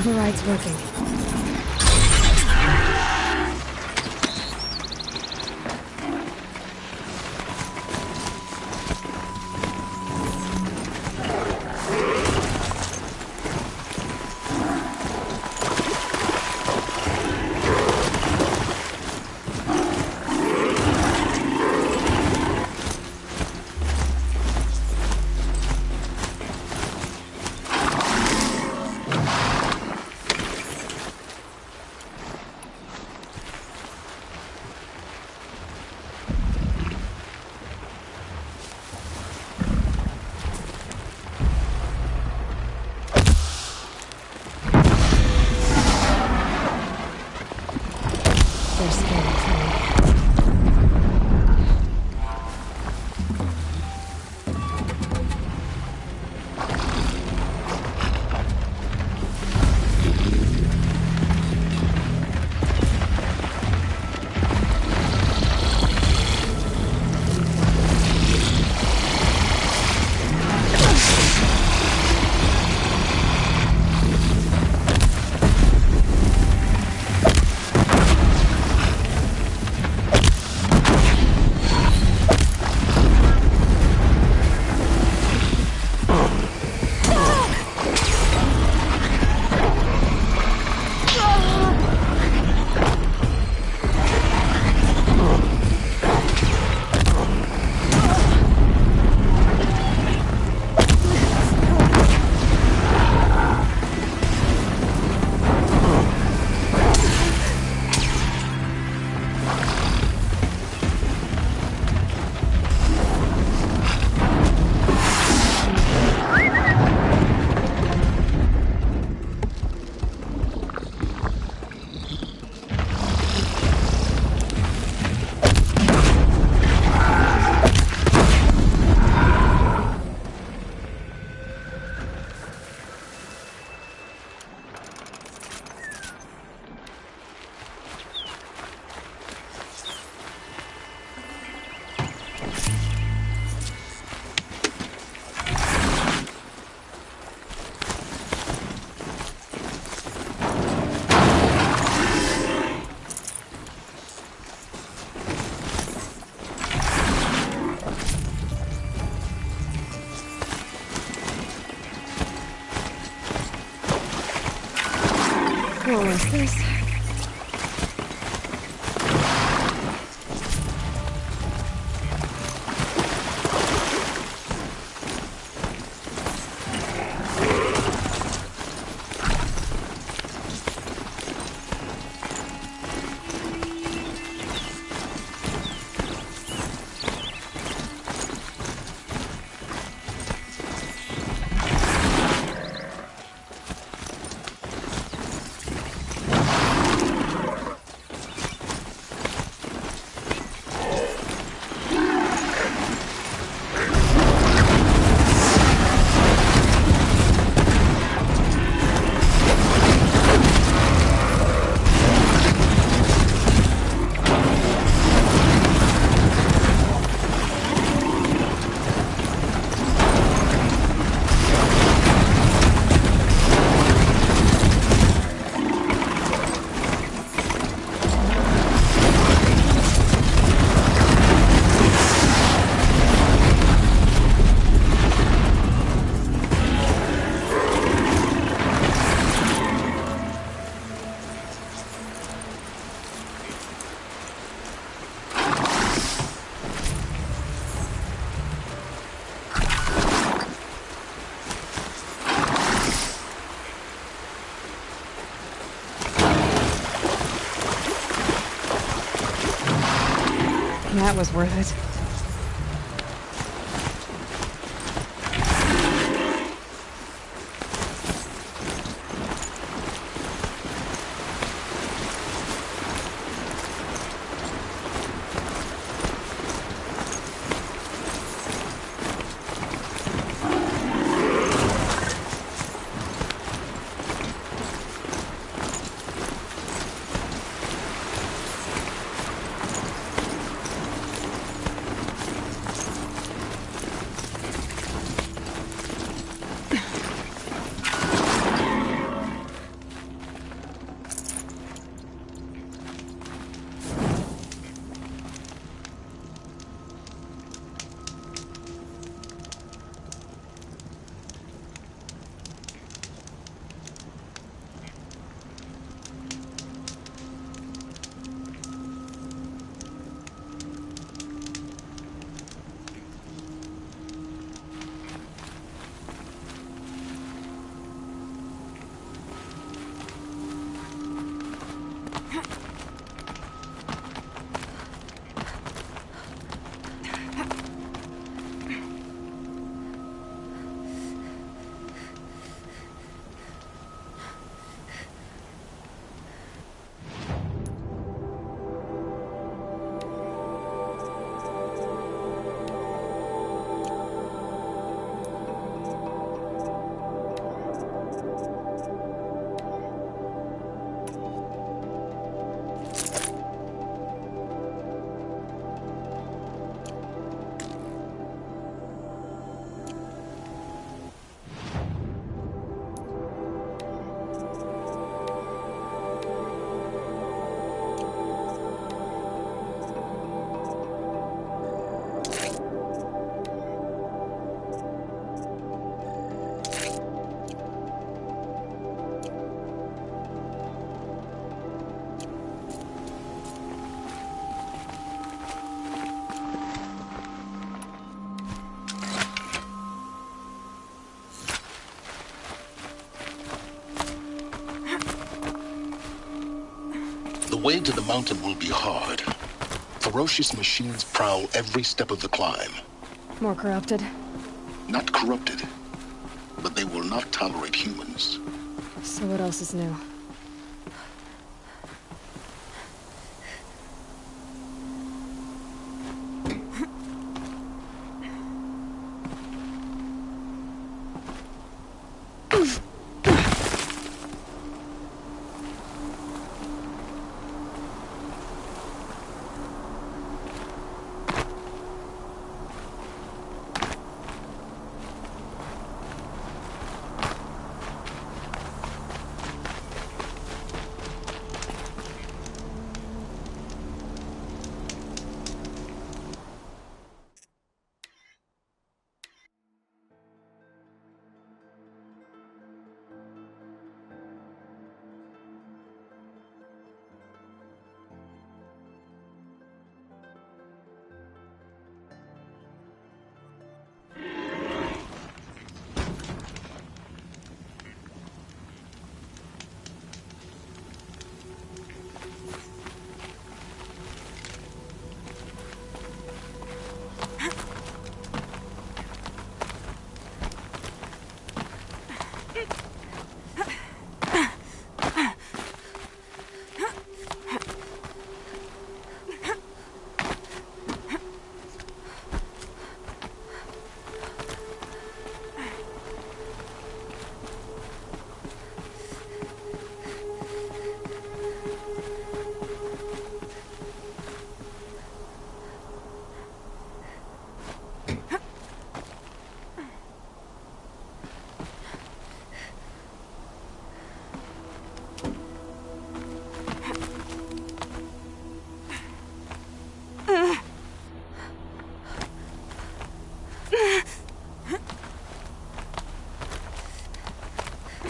override's working. They're scared of me. What was this? That was worth it. way to the mountain will be hard. Ferocious machines prowl every step of the climb. More corrupted? Not corrupted, but they will not tolerate humans. So what else is new?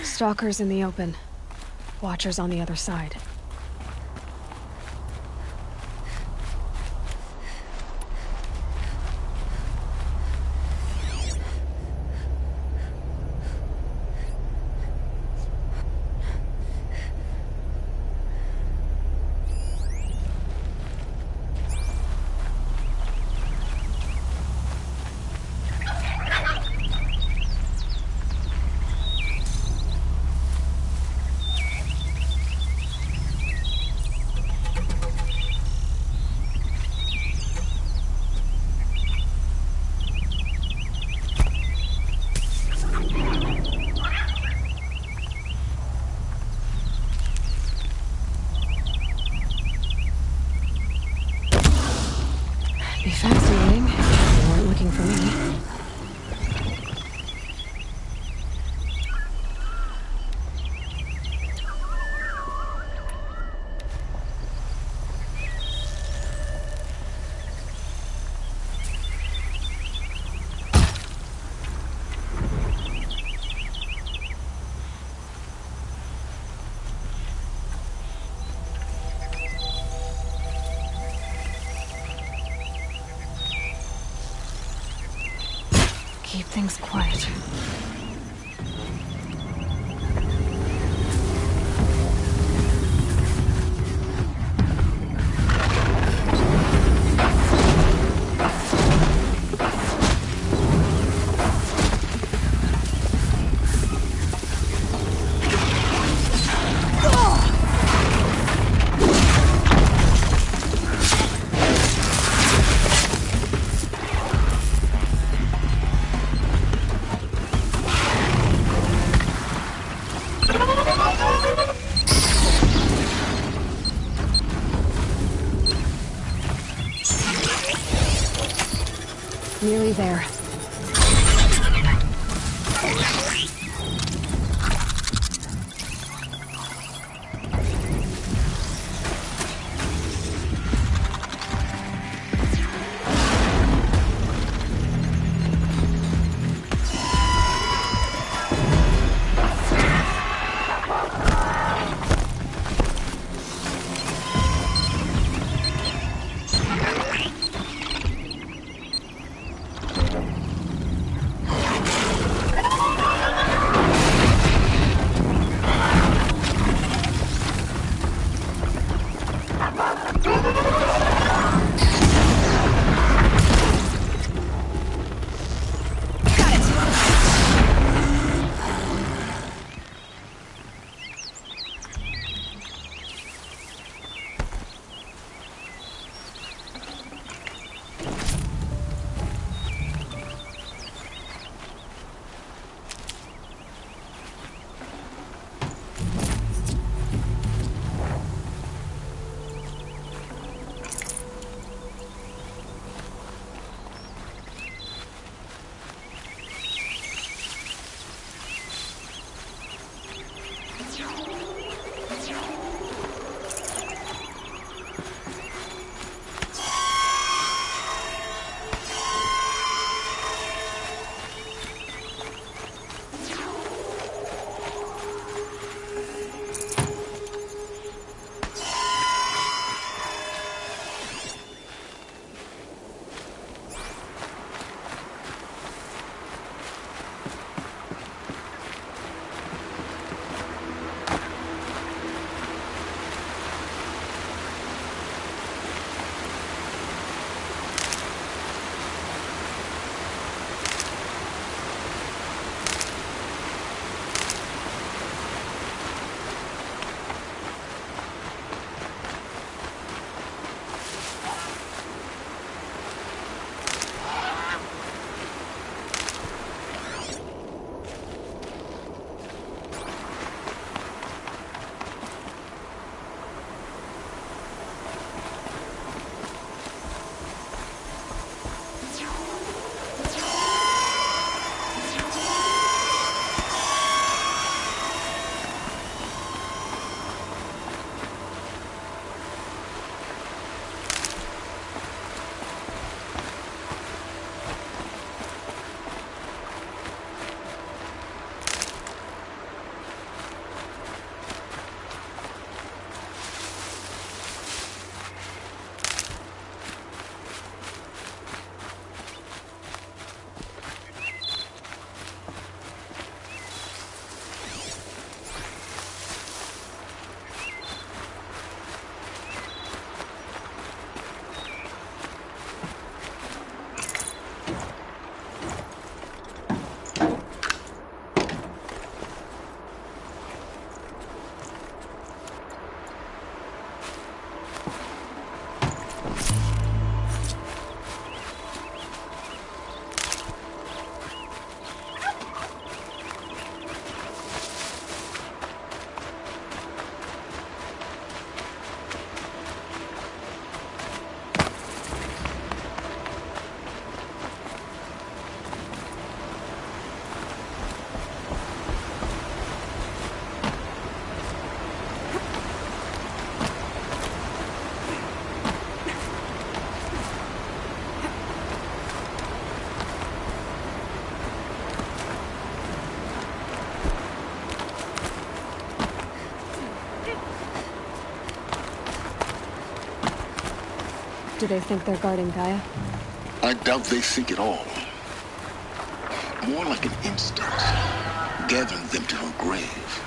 Stalkers in the open. Watchers on the other side. Be fascinating if you weren't looking for me. Keep things quiet. Nearly there. do they think they're guarding Gaia? I doubt they think at all. More like an instinct, gathering them to her grave.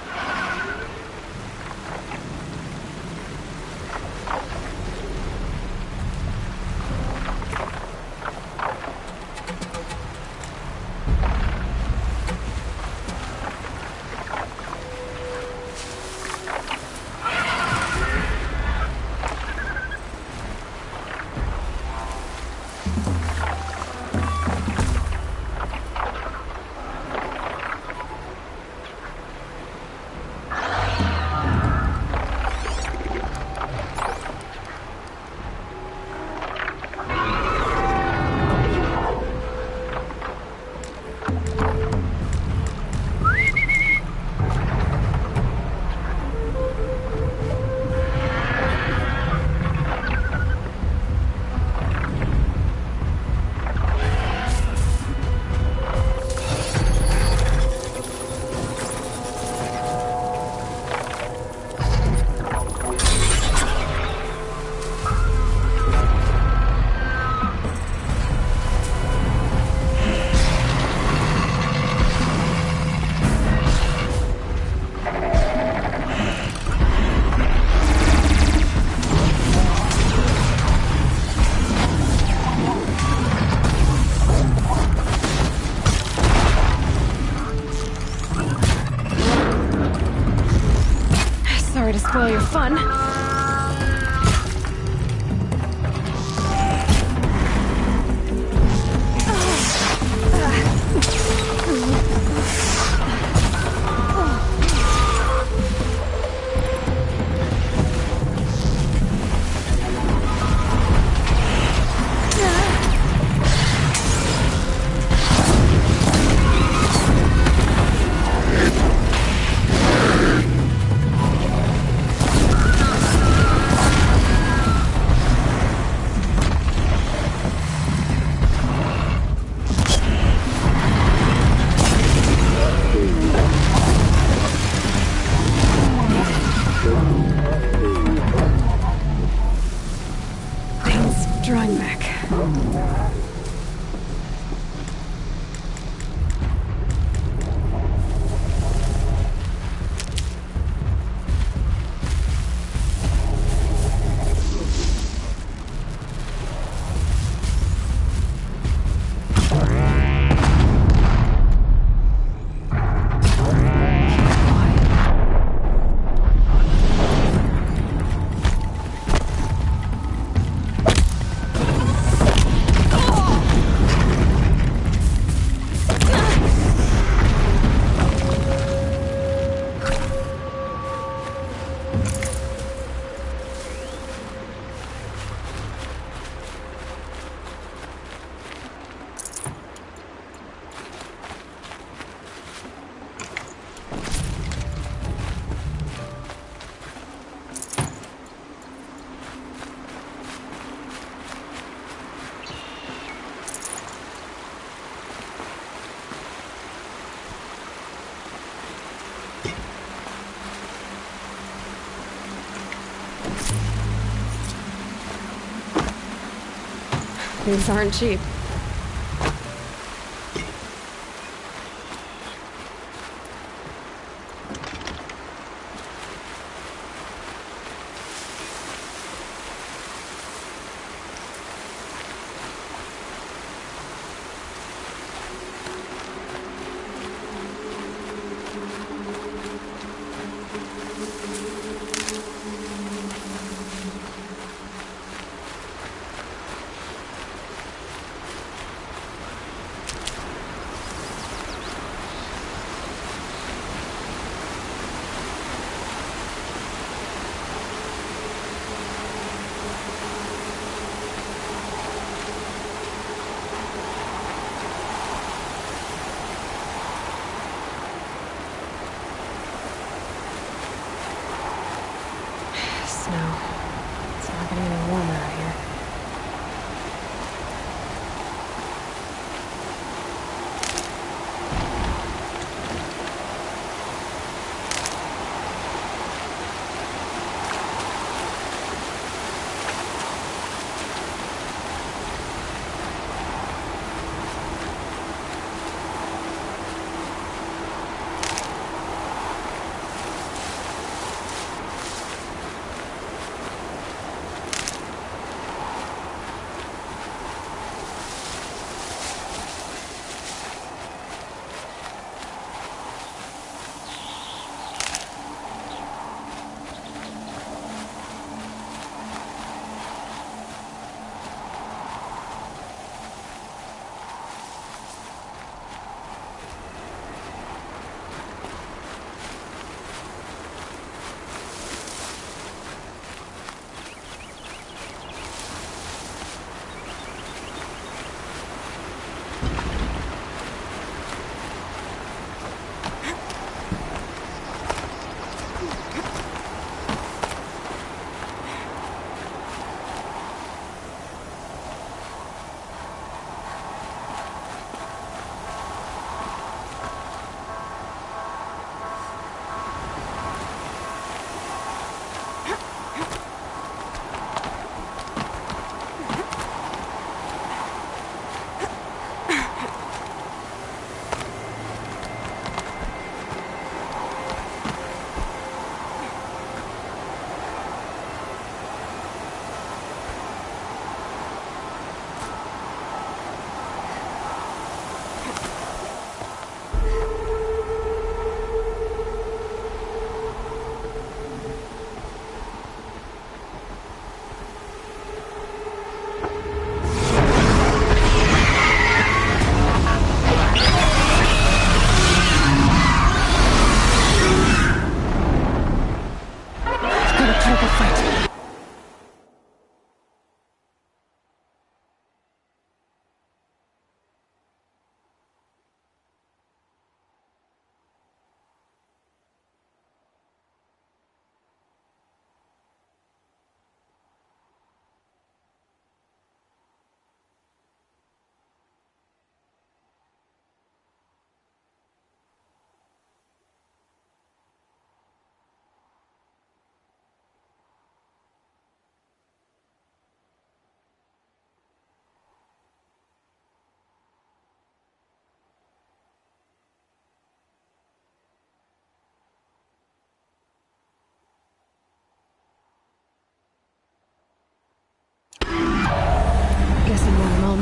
Sorry to spoil your fun. Drawing back. These aren't cheap. It's not getting any warmer out here.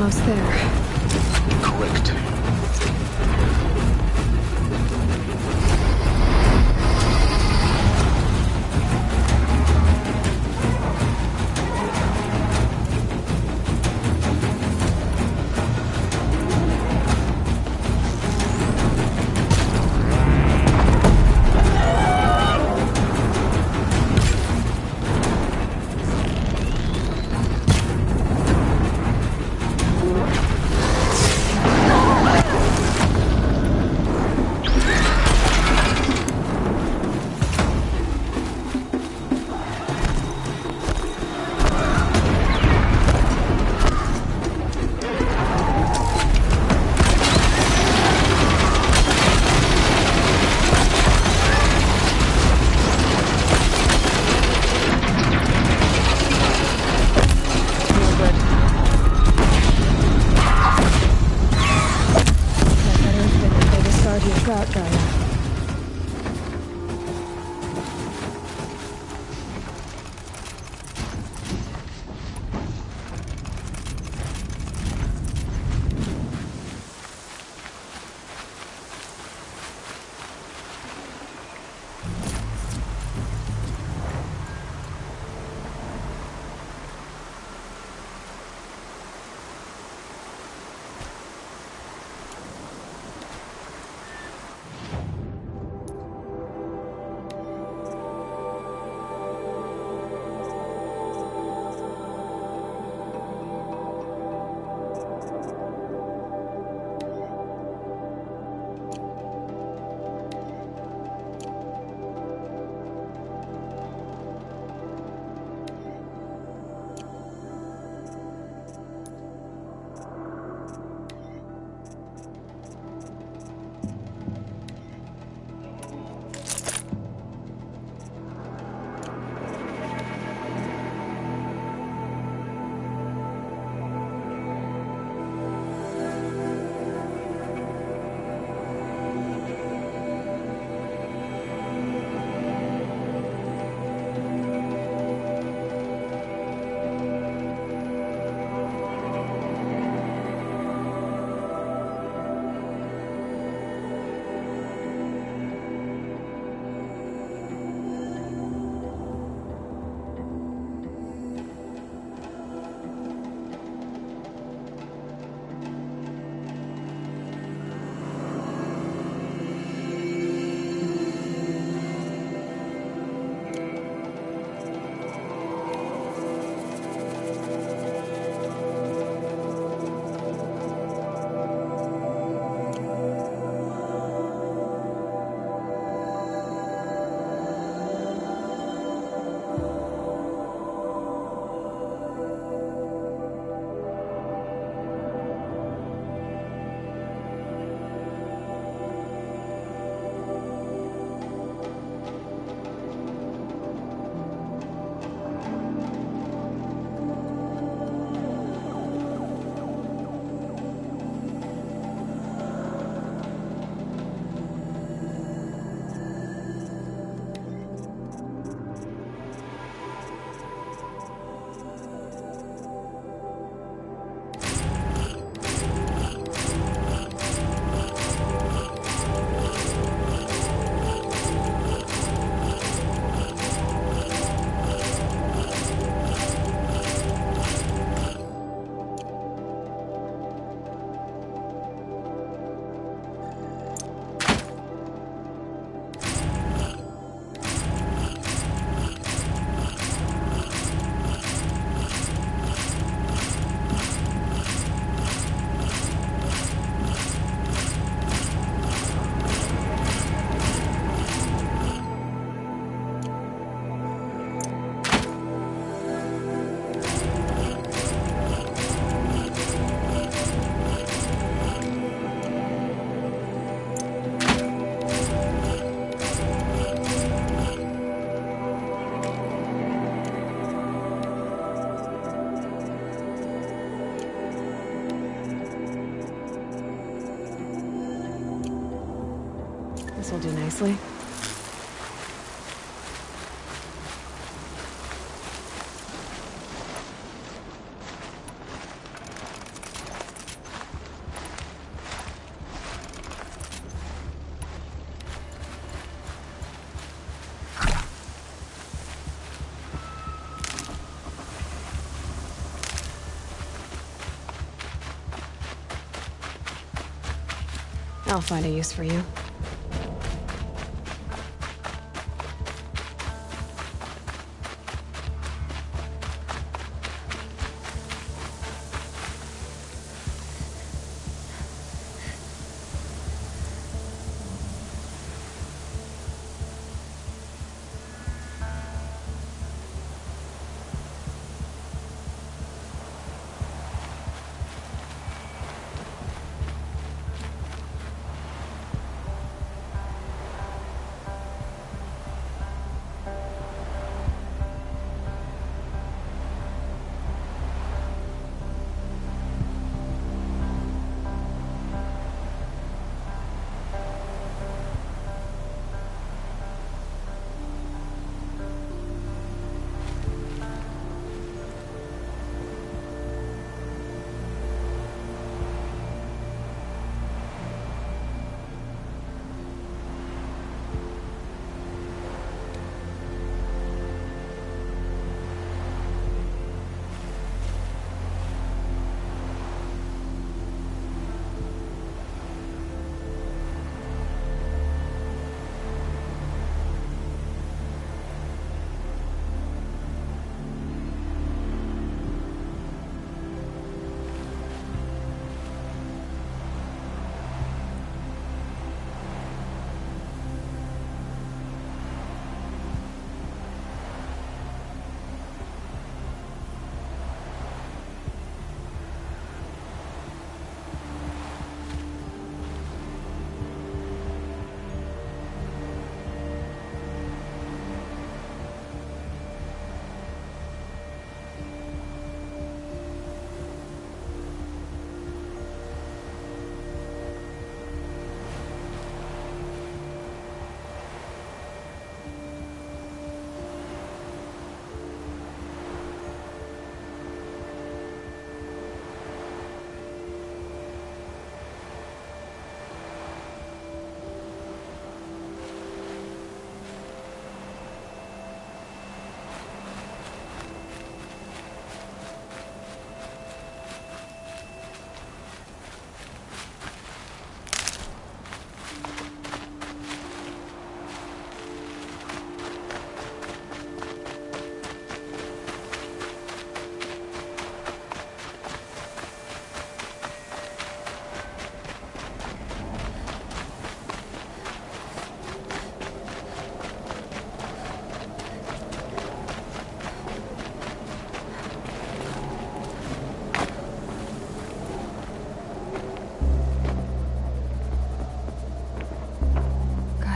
house there. Correct. This will do nicely. I'll find a use for you.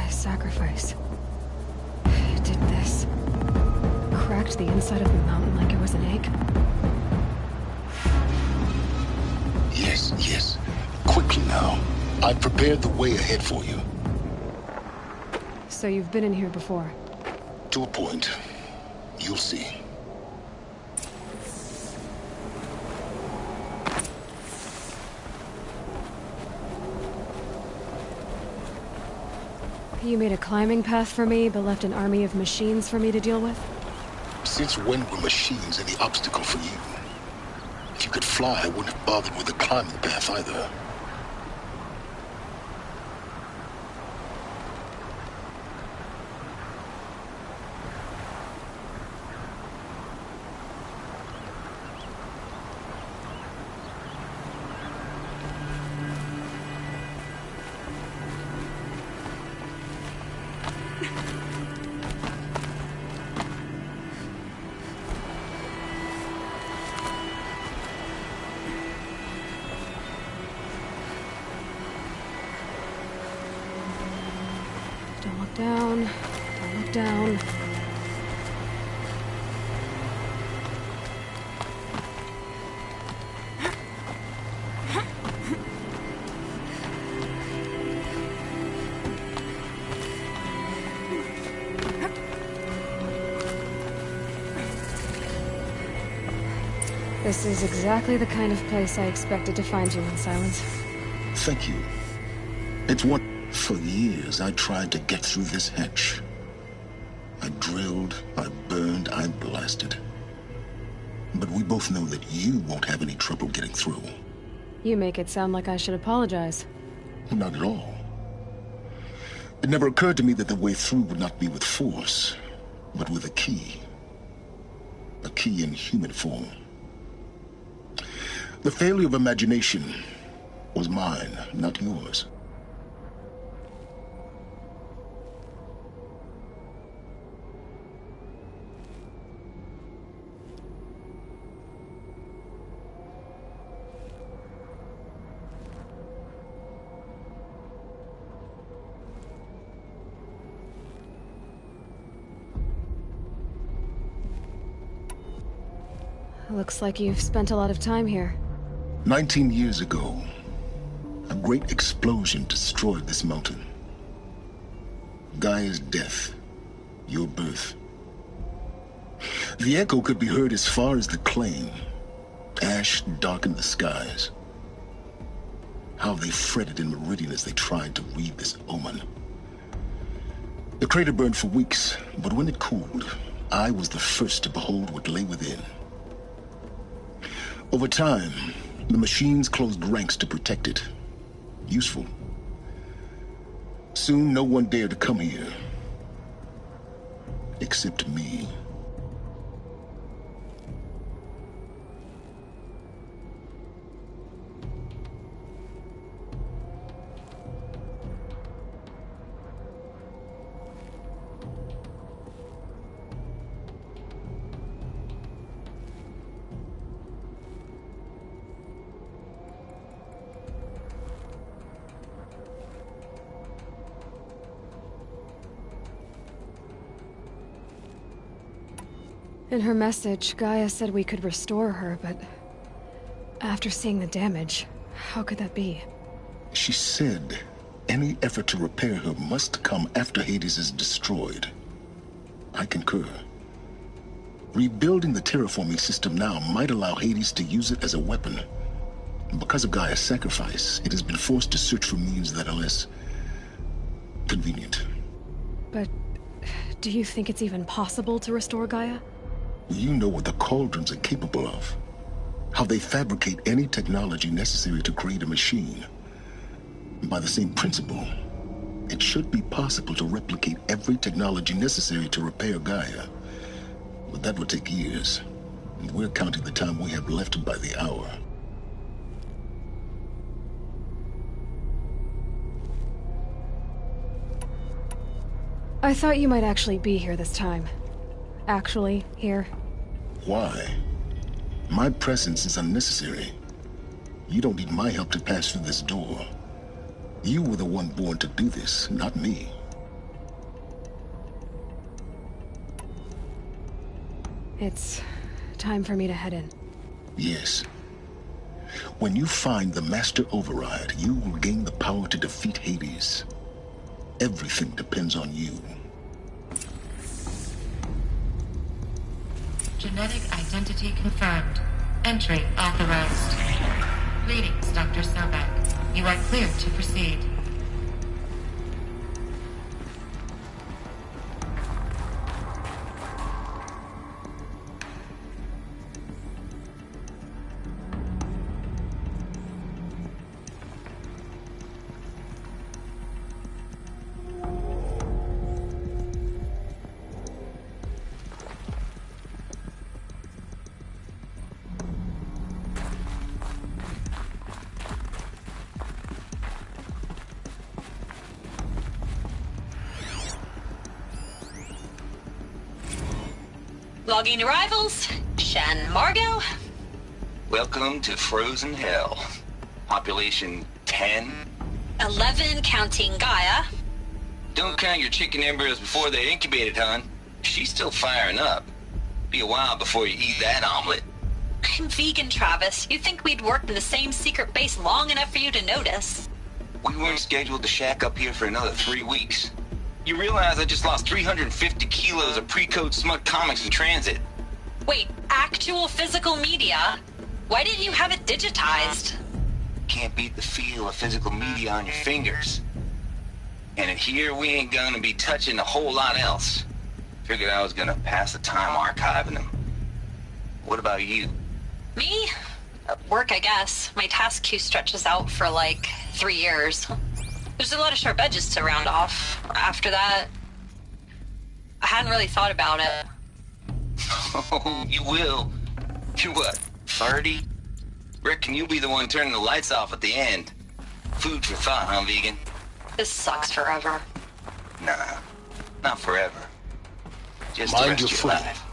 Sacrifice. It did this. Cracked the inside of the mountain like it was an egg. Yes, yes. Quickly now. I've prepared the way ahead for you. So you've been in here before? To a point. You'll see. You made a climbing path for me, but left an army of machines for me to deal with? Since when were machines any obstacle for you? If you could fly, I wouldn't have bothered with the climbing path either. Don't look down. Don't look down. This is exactly the kind of place I expected to find you in, Silence. Thank you. It's what... For years, I tried to get through this hatch. I drilled, I burned, I blasted. But we both know that you won't have any trouble getting through. You make it sound like I should apologize. Not at all. It never occurred to me that the way through would not be with force, but with a key. A key in human form. The failure of imagination was mine, not yours. Looks like you've spent a lot of time here. 19 years ago, a great explosion destroyed this mountain. Gaia's death, your birth. The echo could be heard as far as the Claim. Ash darkened the skies. How they fretted in Meridian as they tried to read this omen. The crater burned for weeks, but when it cooled, I was the first to behold what lay within. Over time, the machines closed ranks to protect it. Useful. Soon, no one dared to come here. Except me. In her message, Gaia said we could restore her, but after seeing the damage, how could that be? She said any effort to repair her must come after Hades is destroyed. I concur. Rebuilding the terraforming system now might allow Hades to use it as a weapon. Because of Gaia's sacrifice, it has been forced to search for means that are less convenient. But do you think it's even possible to restore Gaia? You know what the Cauldrons are capable of. How they fabricate any technology necessary to create a machine. By the same principle, it should be possible to replicate every technology necessary to repair Gaia. But that would take years, and we're counting the time we have left by the hour. I thought you might actually be here this time. Actually, here. Why? My presence is unnecessary. You don't need my help to pass through this door. You were the one born to do this, not me. It's time for me to head in. Yes. When you find the Master Override, you will gain the power to defeat Hades. Everything depends on you. Genetic identity confirmed. Entry authorized. Greetings, Dr. Sobek. You are cleared to proceed. Logging arrivals. Shen Margot. Welcome to Frozen Hell. Population 10. 11 counting Gaia. Don't count your chicken embryos before they're incubated, hon. She's still firing up. Be a while before you eat that omelet. I'm vegan, Travis. You'd think we'd worked in the same secret base long enough for you to notice. We weren't scheduled to shack up here for another 3 weeks. You realize I just lost 350 kilos of pre-code smut comics in transit. Wait, actual physical media? Why didn't you have it digitized? Can't beat the feel of physical media on your fingers. And in here, we ain't gonna be touching a whole lot else. Figured I was gonna pass the time archiving them. What about you? Me? Work, I guess. My task queue stretches out for like 3 years. There's a lot of sharp edges to round off. After that, I hadn't really thought about it. Oh, you will. You're what, 30? Reckon you'll be the one turning the lights off at the end. Food for thought, huh, vegan? This sucks forever. Nah, not forever. Just the Mind rest your of your footing. life.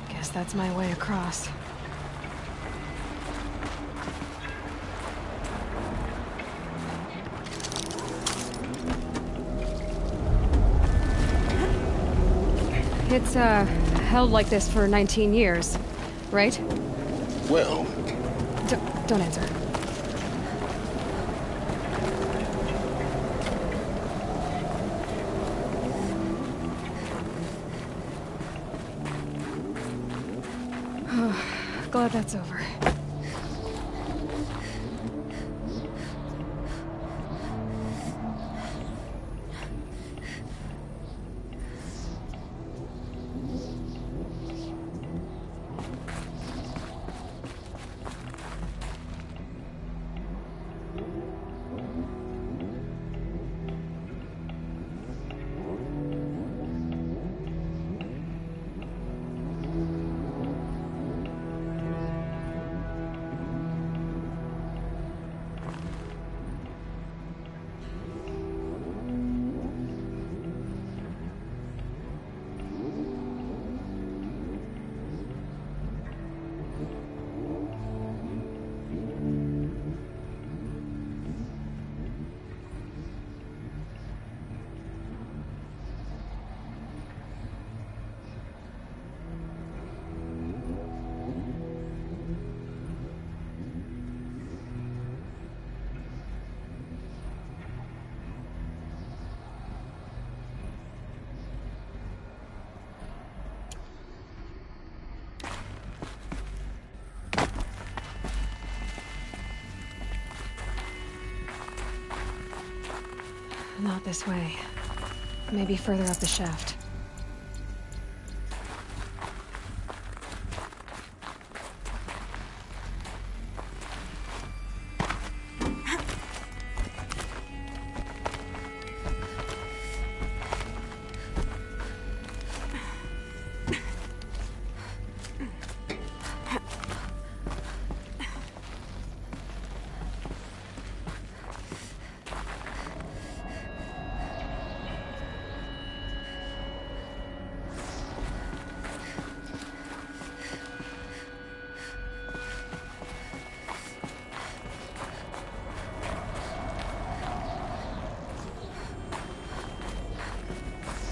Guess that's my way across. It's, held like this for 19 years, right? Well, Don't answer. Glad that's over. Not this way. Maybe further up the shaft.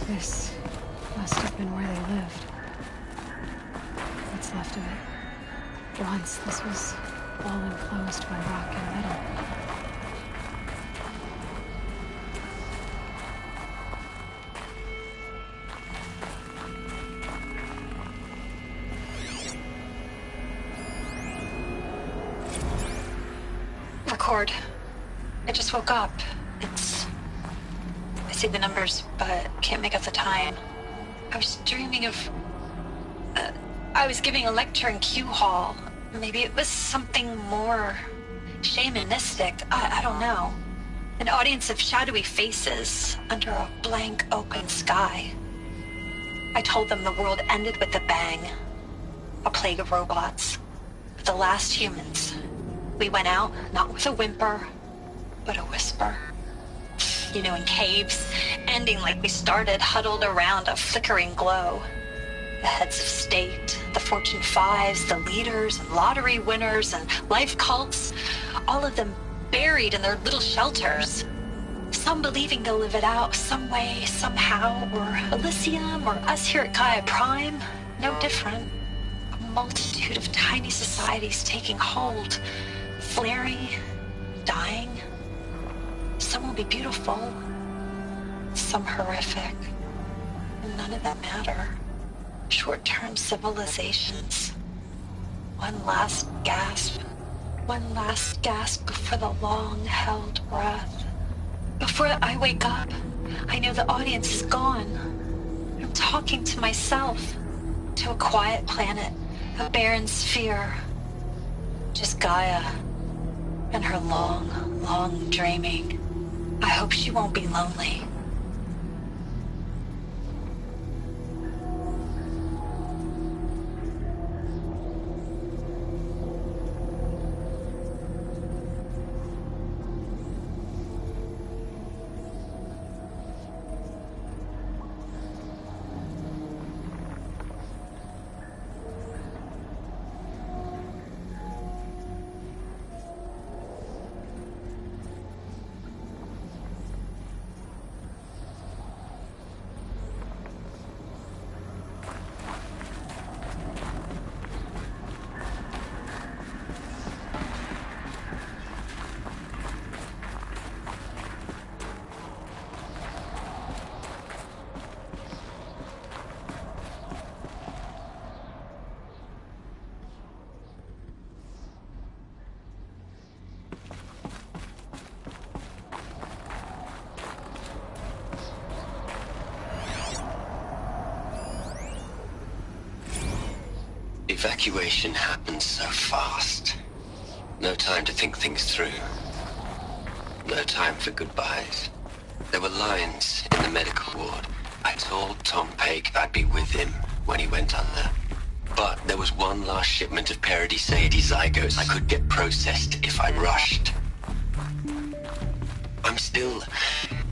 This must have been where they lived. What's left of it. Once this was all enclosed by rock and metal. cord. I just woke up. I see the numbers, but can't make out the time. I was dreaming of... I was giving a lecture in Q Hall. Maybe it was something more shamanistic. I don't know. An audience of shadowy faces under a blank open sky. I told them the world ended with a bang. A plague of robots. The last humans. We went out, not with a whimper, but a whisper. You know, in caves, ending like we started, huddled around a flickering glow. The heads of state, the Fortune 5s, the leaders and lottery winners and life cults, all of them buried in their little shelters. Some believing they'll live it out some way, somehow, or Elysium, or us here at Gaia Prime, no different. A multitude of tiny societies taking hold, flaring, dying. Some will be beautiful, some horrific. None of them matter. Short-term civilizations. One last gasp before the long-held breath. Before I wake up, I know the audience is gone. I'm talking to myself, to a quiet planet, a barren sphere. Just Gaia and her long, long dreaming. I hope she won't be lonely. Evacuation happened so fast. No time to think things through. No time for goodbyes. There were lines in the medical ward. I told Tom Paik I'd be with him when he went under. But there was one last shipment of Paradis-Sadie zygotes I could get processed if I rushed. I'm still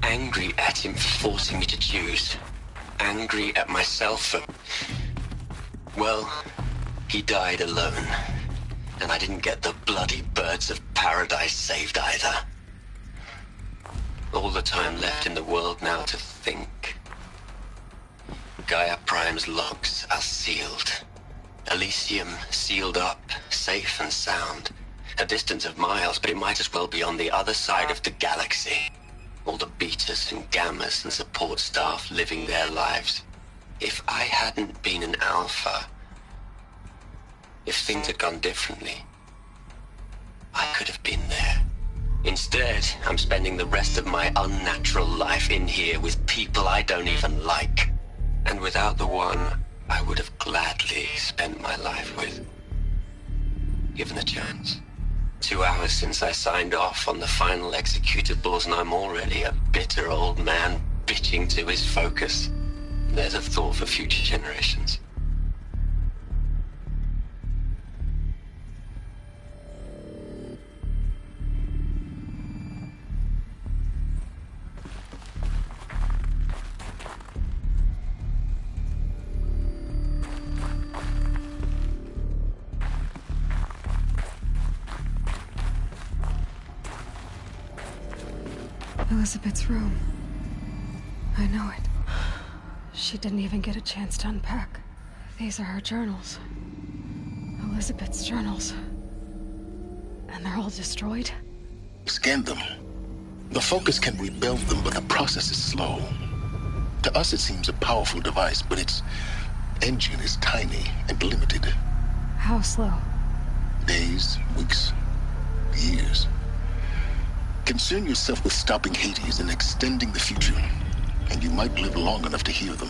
angry at him for forcing me to choose. Angry at myself for... well... he died alone, and I didn't get the bloody birds of paradise saved either. All the time left in the world now to think. Gaia Prime's logs are sealed. Elysium sealed up, safe and sound. A distance of miles, but it might as well be on the other side of the galaxy. All the betas and gammas and support staff living their lives. If I hadn't been an alpha... if things had gone differently, I could have been there. Instead, I'm spending the rest of my unnatural life in here with people I don't even like. And without the one I would have gladly spent my life with. Given the chance. 2 hours since I signed off on the final executables, and I'm already a bitter old man bitching to his focus. There's a thought for future generations. Elizabeth's room. I know it. She didn't even get a chance to unpack. These are her journals. Elizabeth's journals. And they're all destroyed? Scan them. The Focus can rebuild them, but the process is slow. To us, it seems a powerful device, but its engine is tiny and limited. How slow? Days, weeks, years. Concern yourself with stopping Hades and extending the future, and you might live long enough to hear them.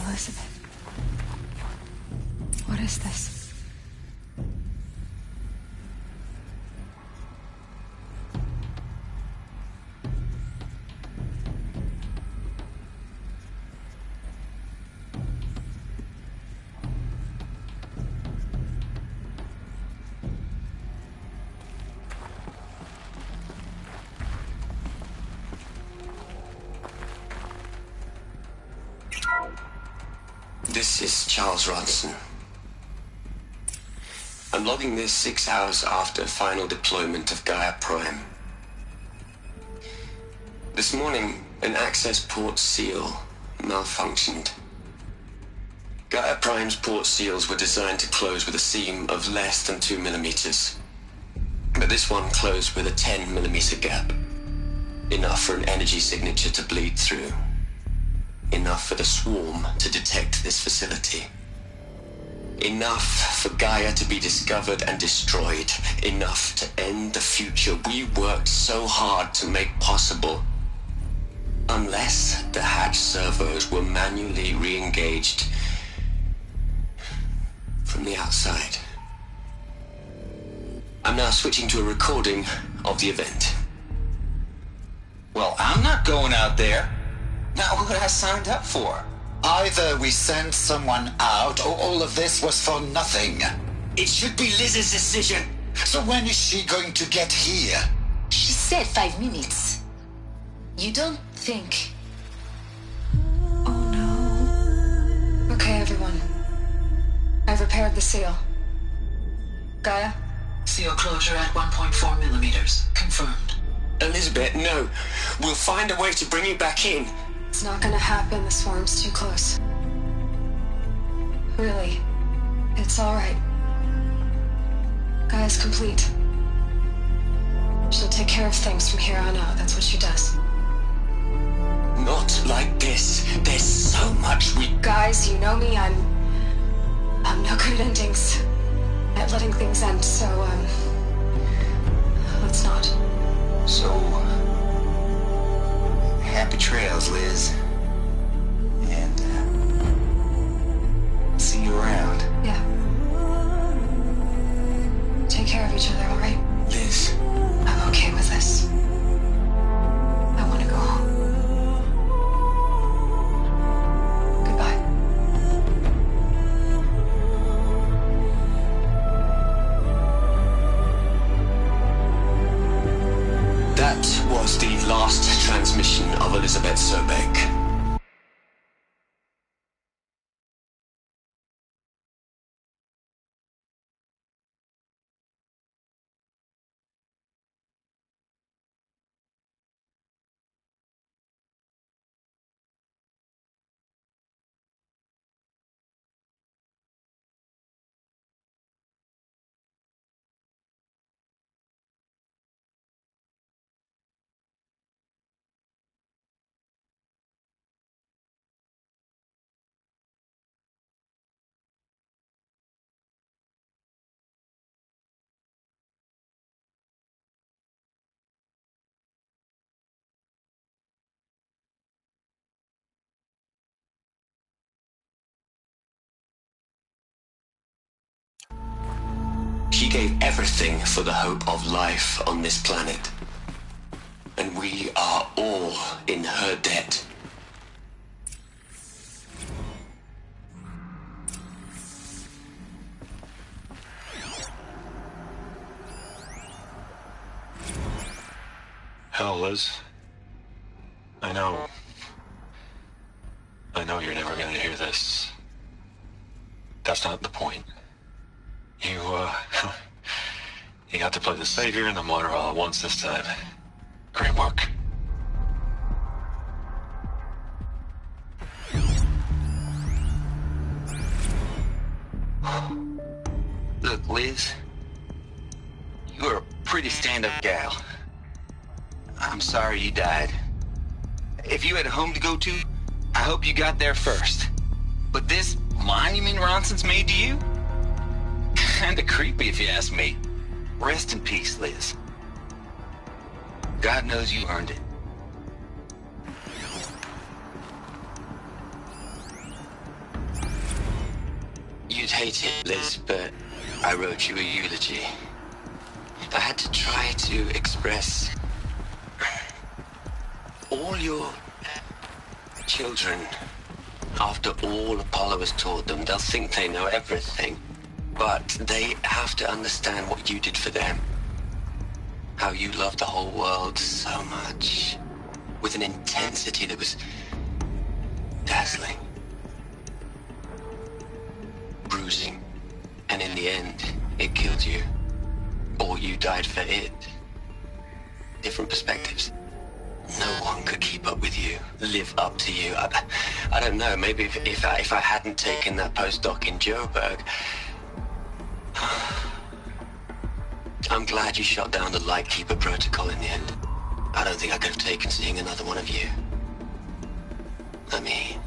Elizabeth. What is this? This is Charles Ronson. I'm logging this 6 hours after final deployment of Gaia Prime. This morning, an access port seal malfunctioned. Gaia Prime's port seals were designed to close with a seam of less than 2 millimeters. But this one closed with a 10 millimeter gap. Enough for an energy signature to bleed through. Enough for the swarm to detect this facility. Enough for Gaia to be discovered and destroyed. Enough to end the future we worked so hard to make possible. Unless the hatch servos were manually re-engaged from the outside. I'm now switching to a recording of the event. Well, I'm not going out there. Not what I signed up for. Either we sent someone out, or all of this was for nothing. It should be Liz's decision. So when is she going to get here? She said 5 minutes. You don't think... Oh no. Okay, everyone. I've repaired the seal. Gaia? Seal closure at 1.4 millimeters. Confirmed. Elizabeth, no. We'll find a way to bring you back in. It's not gonna happen. The swarm's too close. Really. It's alright. Gaia's complete. She'll take care of things from here on out. That's what she does. Not like this. There's so much we... Guys, you know me. I'm no good at endings. At letting things end, so, let's not. So, happy trails, Liz. And, see you around. Yeah. Take care of each other, alright? Liz. I'm okay with this. I want to go home. Goodbye. That was the last transmission of Elizabeth Sobeck. She gave everything for the hope of life on this planet. And we are all in her debt. Hell, Liz. I know you're never gonna hear this. That's not the point. You got to play the savior and the martyr all at once this time. Great work. Look, Liz, you're a pretty stand-up gal. I'm sorry you died. If you had a home to go to, I hope you got there first. But this monument Ronson's made to you? Kinda creepy if you ask me. Rest in peace, Liz. God knows you earned it. You'd hate it, Liz, but I wrote you a eulogy. I had to try to express all your children. After all Apollo has taught them, they'll think they know everything. But they have to understand what you did for them. How you loved the whole world so much. With an intensity that was dazzling. Bruising. And in the end, it killed you. Or you died for it. Different perspectives. No one could keep up with you, live up to you. I don't know, maybe if I hadn't taken that postdoc in Joburg. I'm glad you shot down the Lightkeeper protocol in the end. I don't think I could have taken seeing another one of you. I mean,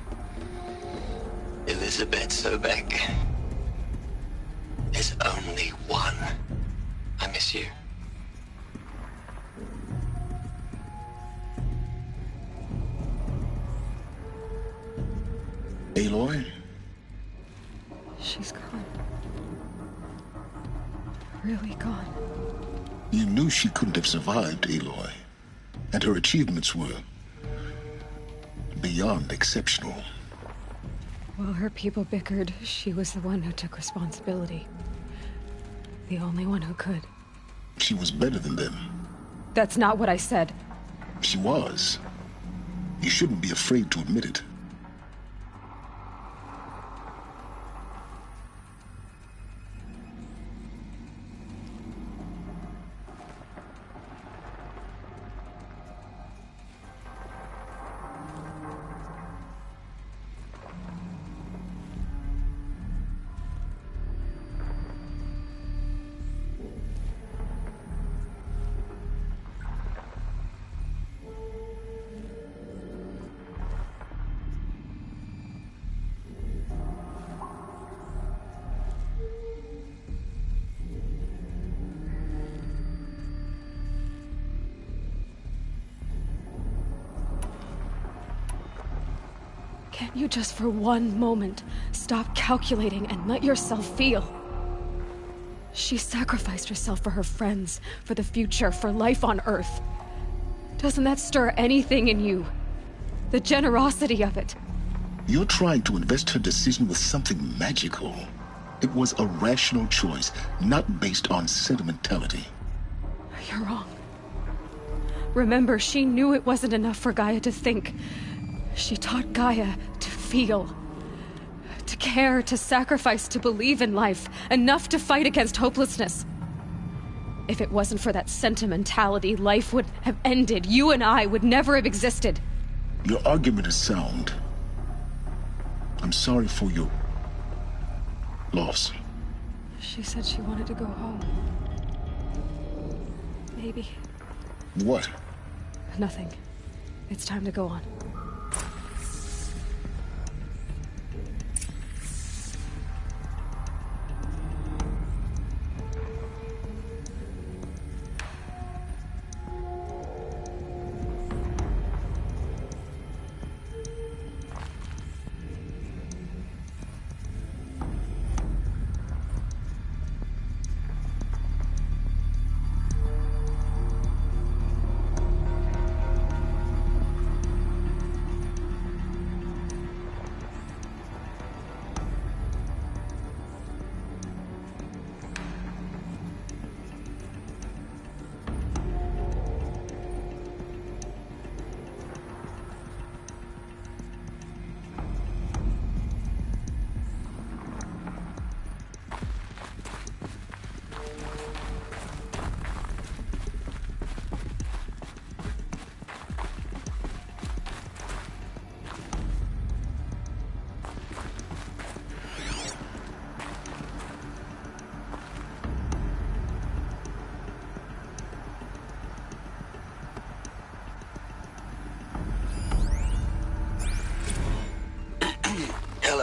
Elizabeth Sobek. There's only one. I miss you. Aloy? She's gone. Really gone. You knew she couldn't have survived, Aloy. And her achievements were beyond exceptional. While her people bickered, she was the one who took responsibility. The only one who could. She was better than them. That's not what I said. She was. You shouldn't be afraid to admit it. Can't you just for one moment stop calculating and let yourself feel? She sacrificed herself for her friends, for the future, for life on Earth. Doesn't that stir anything in you? The generosity of it. You're trying to invest her decision with something magical. It was a rational choice, not based on sentimentality. You're wrong. Remember, she knew it wasn't enough for Gaia to think. She taught Gaia to feel, to care, to sacrifice, to believe in life, enough to fight against hopelessness. If it wasn't for that sentimentality, life would have ended. You and I would never have existed. Your argument is sound. I'm sorry for your loss. She said she wanted to go home. Maybe. What? Nothing. It's time to go on.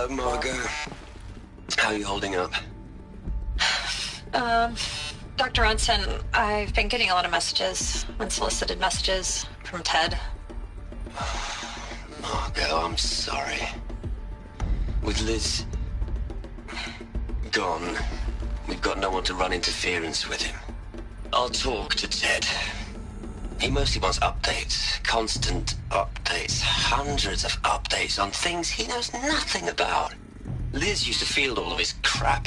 Hello, Margot. How are you holding up? Dr. Ronson, I've been getting a lot of messages, unsolicited messages from Ted. Margot, I'm sorry. With Liz gone, we've got no one to run interference with him. I'll talk to Ted. He mostly wants updates, constant updates, hundreds of updates on things he knows nothing about. Liz used to field all of his crap.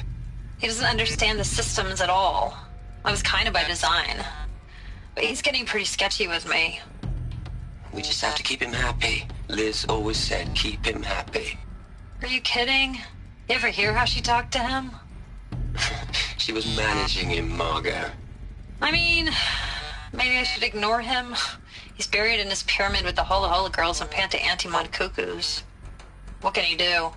He doesn't understand the systems at all. I was kind of by design. But he's getting pretty sketchy with me. We just have to keep him happy. Liz always said keep him happy. Are you kidding? You ever hear how she talked to him? She was managing him, Margot. I mean, maybe I should ignore him. He's buried in his pyramid with the Hola Hola girls and Panta Antimon cuckoos. What can he do?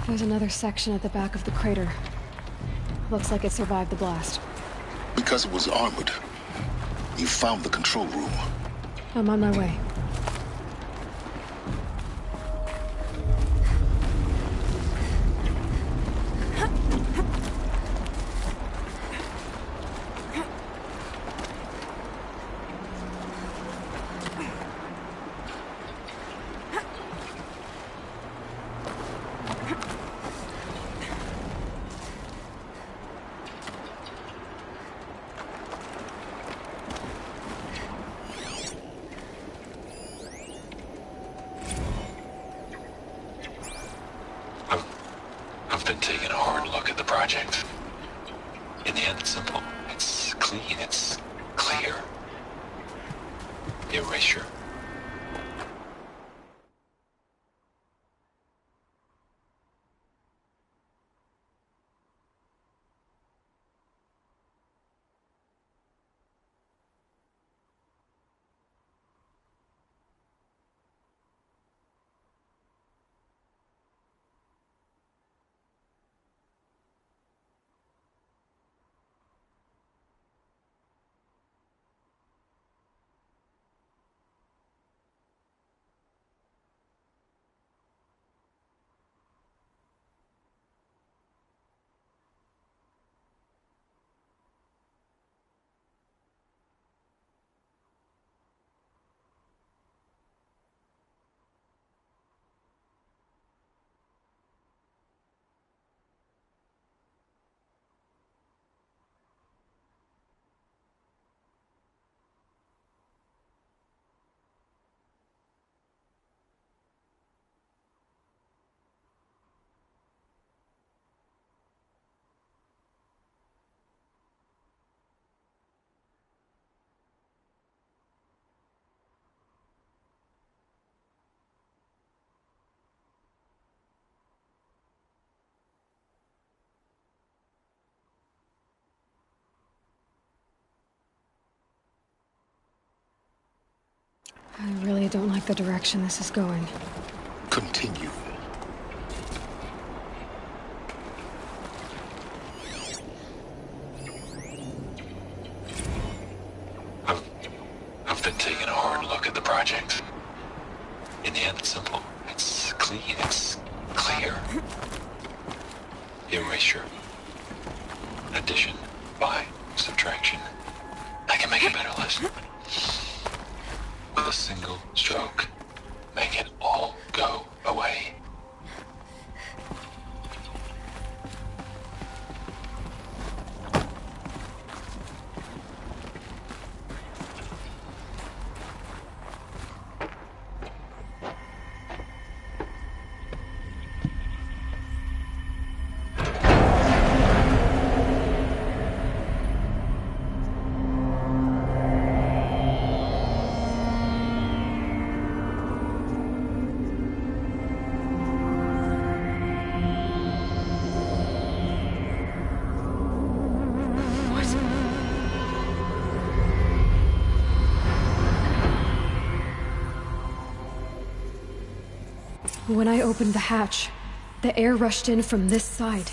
There's another section at the back of the crater. Looks like it survived the blast. Because it was armored. You found the control room. I'm on my way. been taking a hard look at the project. In the end, it's simple. It's clean. It's clear. Erasure. I really don't like the direction this is going. Continue. I've been taking a hard look at the project. In the end, it's simple. It's clean. It's clear. Erasure. Addition. By. Subtraction. I can make a better list. With a single stroke, make it all go away. When I opened the hatch, the air rushed in from this side.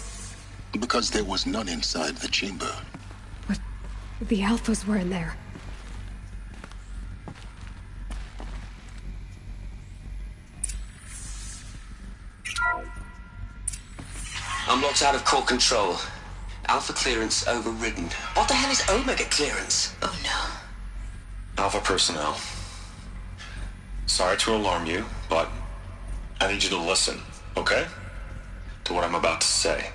Because there was none inside the chamber. But the Alphas were in there. I'm locked out of core control. Alpha clearance overridden. What the hell is Omega clearance? Oh no. Alpha personnel. Sorry to alarm you, but I need you to listen, okay? To what I'm about to say.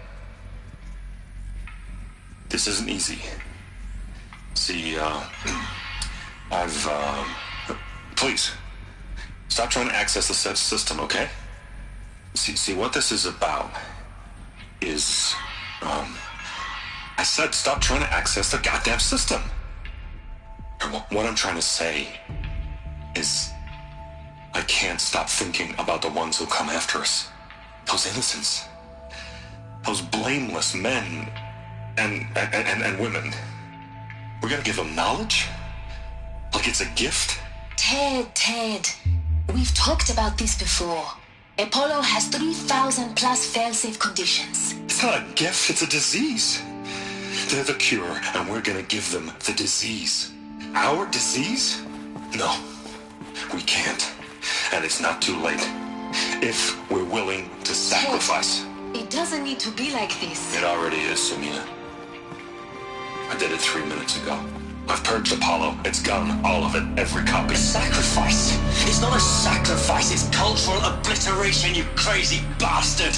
This isn't easy. See, please, stop trying to access the system, okay? See, what this is about is, I said stop trying to access the goddamn system. What I'm trying to say is, I can't stop thinking about the ones who come after us. Those innocents. Those blameless men and women. We're gonna give them knowledge? Like it's a gift? Ted. We've talked about this before. Apollo has 3,000 plus fail-safe conditions. It's not a gift, it's a disease. They're the cure, and we're gonna give them the disease. Our disease? No, we can't. And it's not too late. If we're willing to sacrifice. It doesn't need to be like this. It already is, Samina. I did it 3 minutes ago. I've purged Apollo. It's gone. All of it. Every copy. A sacrifice? It's not a sacrifice. It's cultural obliteration, you crazy bastard.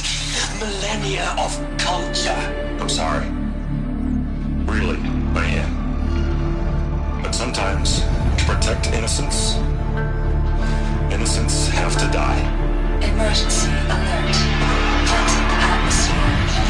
Millennia of culture. I'm sorry. Really, I am. But sometimes, to protect innocence have to die. Emergency alert. Toxic atmosphere.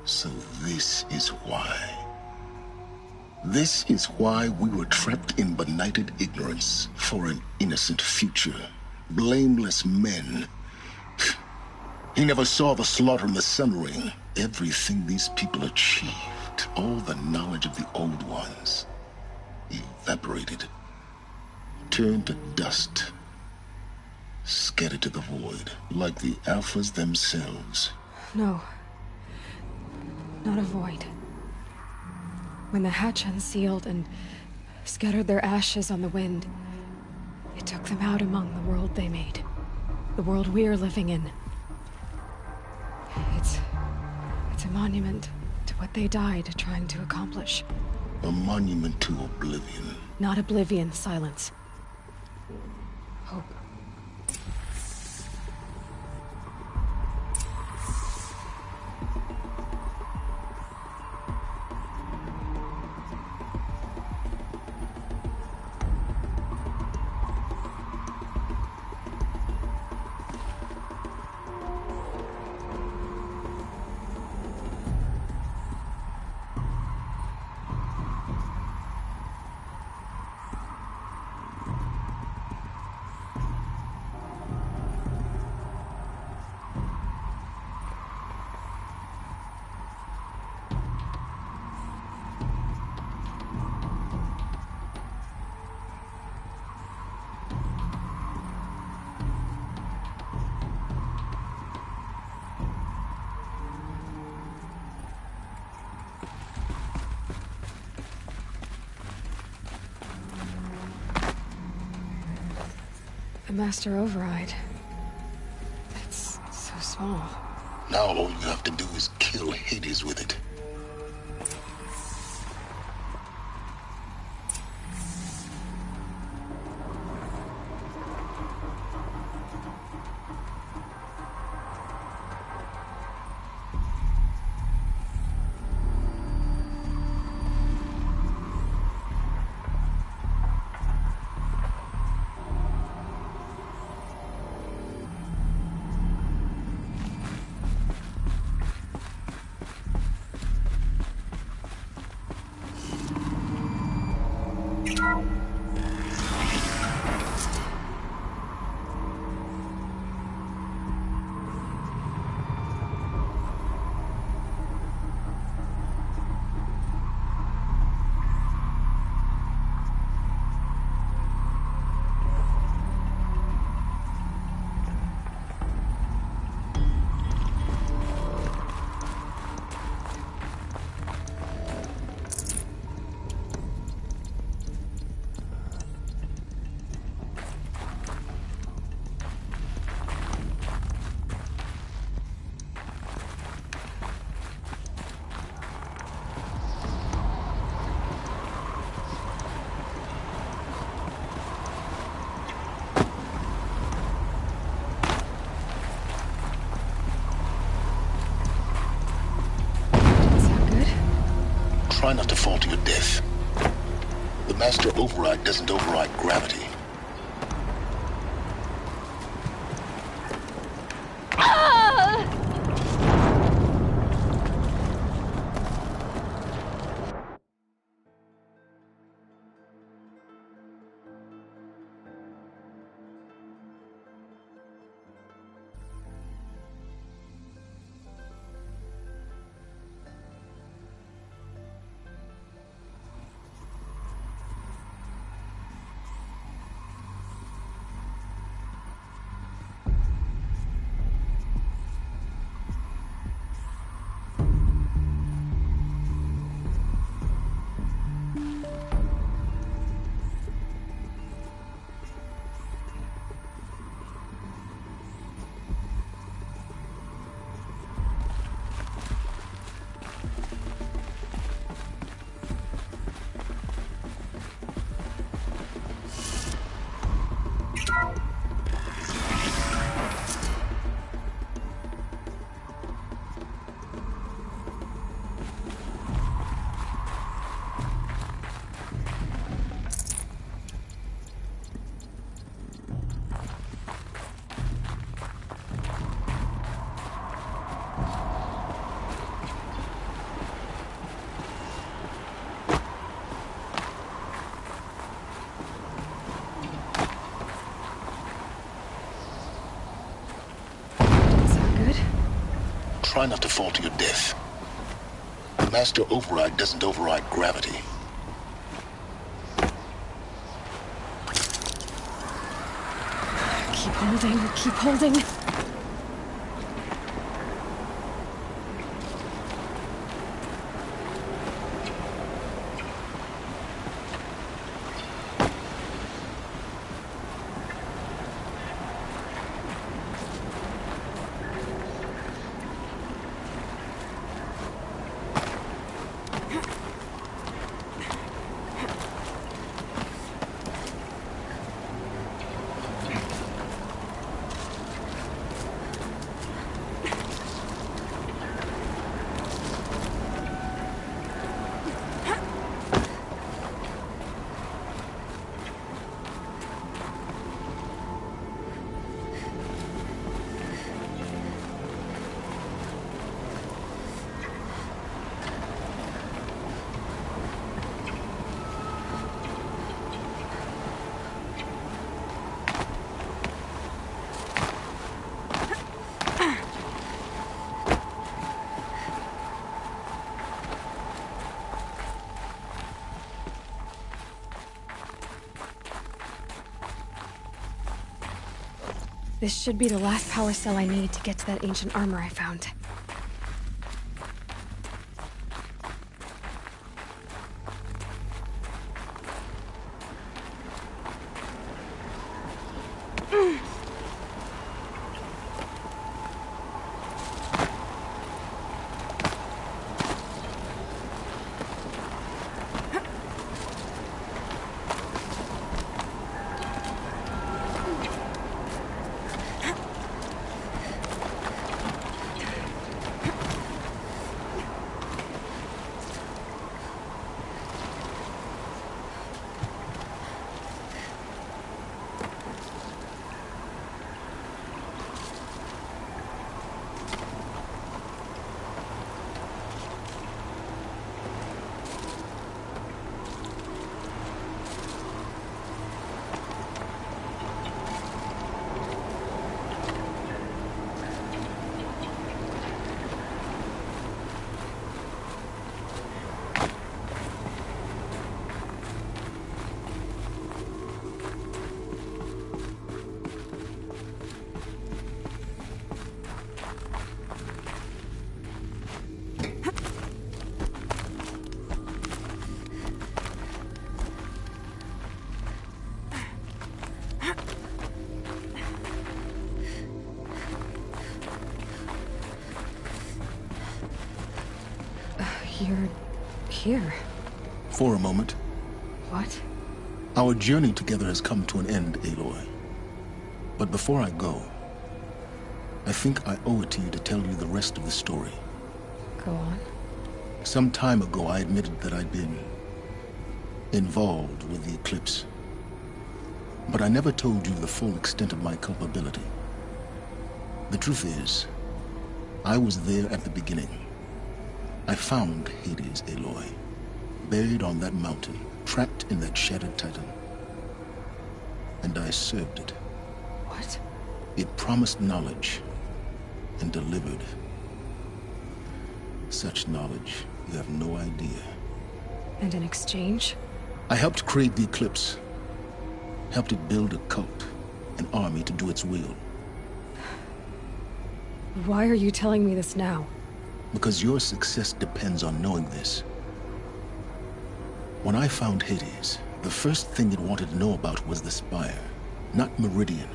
So this is why. This is why we were trapped in benighted ignorance for an innocent future. Blameless men. He never saw the slaughter in the Sun Ring. Everything these people achieved, all the knowledge of the old ones, evaporated, turned to dust, scattered to the void, like the Alphas themselves. No. Not a void. When the hatch unsealed and scattered their ashes on the wind, it took them out among the world they made. The world we're living in. It's a monument to what they died trying to accomplish. A monument to oblivion. Not oblivion, silence. Hope. The Master Override. It's so small. Now all you have to do is kill Hades with it. Try not to fall to your death. The Master Override doesn't override gravity. try not to fall to your death. The Master Override doesn't override gravity. Keep holding, keep holding. This should be the last power cell I need to get to that ancient armor I found. You're here. For a moment. What? Our journey together has come to an end, Aloy. But before I go, I think I owe it to you to tell you the rest of the story. Go on. Some time ago, I admitted that I'd been involved with the Eclipse. But I never told you the full extent of my culpability. The truth is, I was there at the beginning. I found Hades, Aloy, buried on that mountain, trapped in that shattered titan. And I served it. What? It promised knowledge and delivered. Such knowledge, you have no idea. And in exchange? I helped create the Eclipse. Helped it build a cult, an army to do its will. Why are you telling me this now? Because your success depends on knowing this. When I found Hades, the first thing it wanted to know about was the Spire. Not Meridian.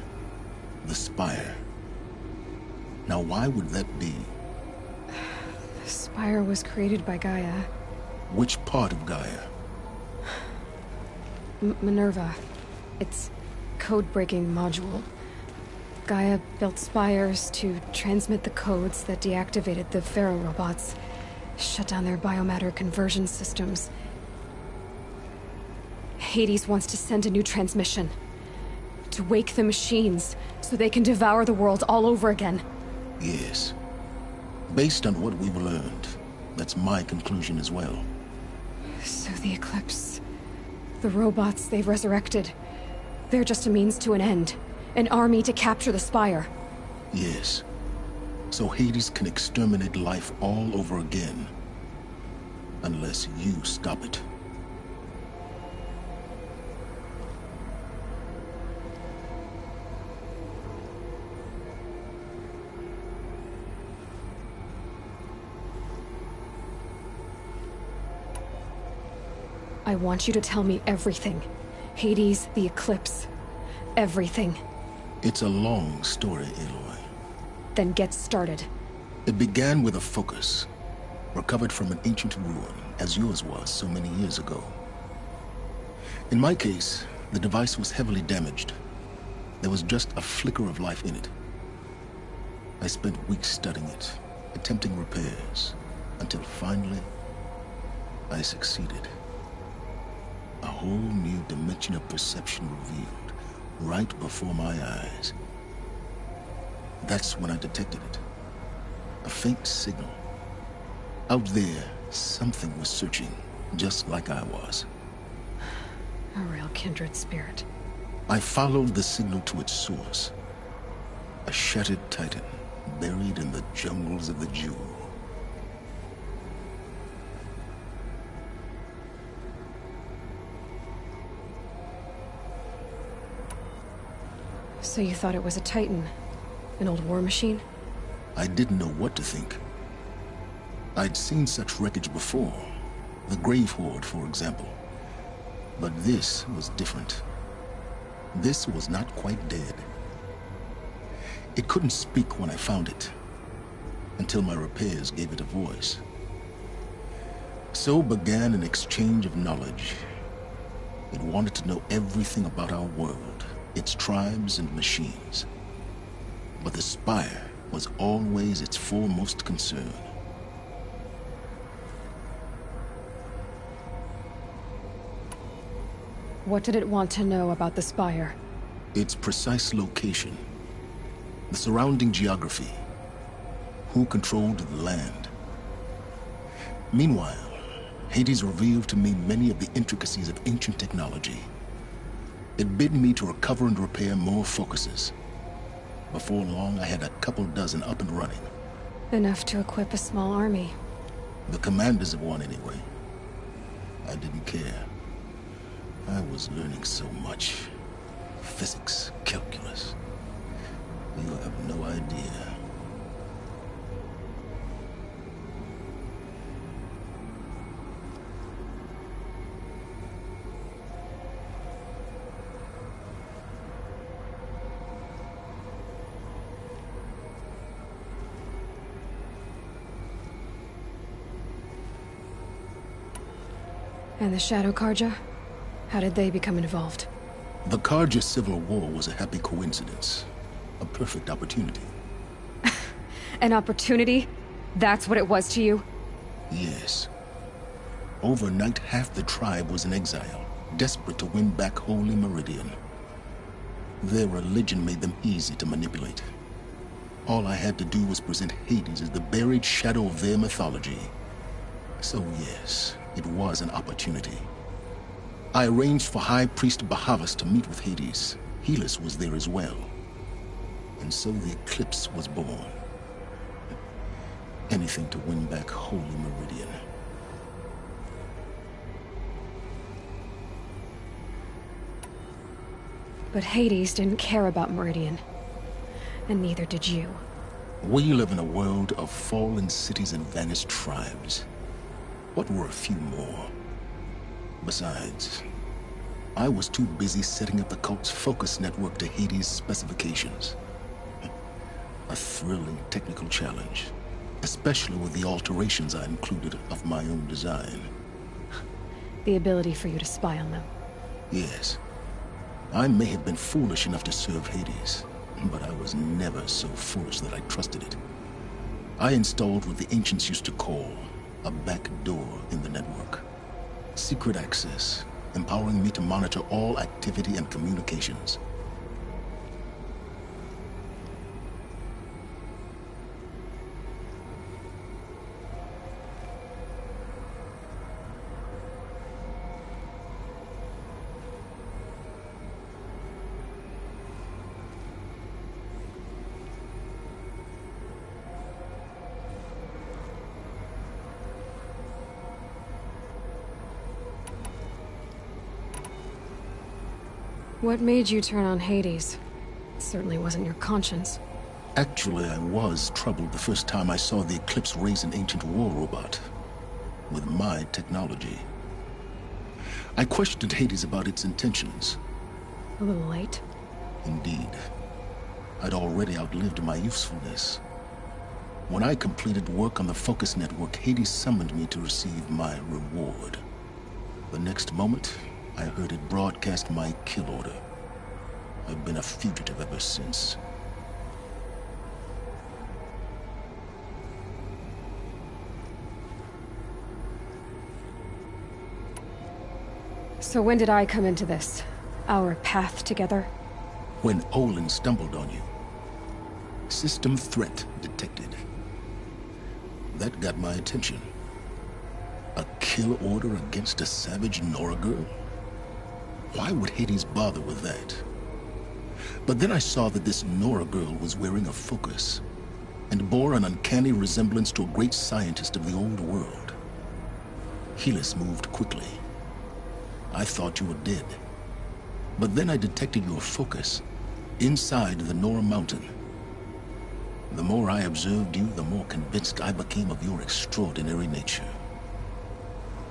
The Spire. Now why would that be? The Spire was created by Gaia. Which part of Gaia? Minerva. It's code-breaking module. Gaia built spires to transmit the codes that deactivated the Pharaoh robots, shut down their biomatter conversion systems. Hades wants to send a new transmission. To wake the machines, so they can devour the world all over again. Yes. Based on what we've learned, that's my conclusion as well. So the Eclipse... the robots they've resurrected... they're just a means to an end. An army to capture the Spire. Yes. so Hades can exterminate life all over again. Unless you stop it. I want you to tell me everything. Hades, the Eclipse, everything. It's a long story, Aloy. Then get started. It began with a focus, recovered from an ancient ruin, as yours was so many years ago. In my case, the device was heavily damaged. There was just a flicker of life in it. I spent weeks studying it, attempting repairs, until finally, I succeeded. A whole new dimension of perception revealed, right before my eyes. That's when I detected it. A faint signal. Out there, something was searching, just like I was. A real kindred spirit. I followed the signal to its source. A shattered titan, buried in the jungles of the Jewel. So you thought it was a Titan? An old war machine? I didn't know what to think. I'd seen such wreckage before. The Grave Horde, for example. But this was different. This was not quite dead. It couldn't speak when I found it, until my repairs gave it a voice. So began an exchange of knowledge. It wanted to know everything about our world, its tribes and machines. But the Spire was always its foremost concern. What did it want to know about the Spire? Its precise location, the surrounding geography, who controlled the land. Meanwhile, Hades revealed to me many of the intricacies of ancient technology. It bid me to recover and repair more focuses. Before long, I had a couple dozen up and running. Enough to equip a small army. The commanders of one, anyway. I didn't care. I was learning so much. Physics, calculus. You have no idea. And the Shadow Carja? How did they become involved? The Carja Civil War was a happy coincidence. A perfect opportunity. An opportunity? That's what it was to you? Yes. Overnight, half the tribe was in exile, desperate to win back Holy Meridian. Their religion made them easy to manipulate. All I had to do was present Hades as the buried shadow of their mythology. So yes, it was an opportunity. I arranged for High Priest Bahavas to meet with Hades. Helis was there as well. And so the Eclipse was born. Anything to win back Holy Meridian. But Hades didn't care about Meridian. And neither did you. We live in a world of fallen cities and vanished tribes. What were a few more? Besides, I was too busy setting up the cult's focus network to Hades' specifications. A thrilling technical challenge, especially with the alterations I included of my own design. The ability for you to spy on them. Yes. I may have been foolish enough to serve Hades, but I was never so foolish that I trusted it. I installed what the ancients used to call a back door in the network. Secret access, empowering me to monitor all activity and communications. What made you turn on Hades? It certainly wasn't your conscience. Actually, I was troubled the first time I saw the Eclipse raise an ancient war robot. With my technology. I questioned Hades about its intentions. A little late. Indeed. I'd already outlived my usefulness. When I completed work on the Focus Network, Hades summoned me to receive my reward. The next moment, I heard it broadcast my kill order. I've been a fugitive ever since. So when did I come into this? Our path together? When Olin stumbled on you. System threat detected. That got my attention. A kill order against a savage Nora girl? Why would Hades bother with that? But then I saw that this Nora girl was wearing a focus, and bore an uncanny resemblance to a great scientist of the old world. Helis moved quickly. I thought you were dead. But then I detected your focus inside the Nora Mountain. The more I observed you, the more convinced I became of your extraordinary nature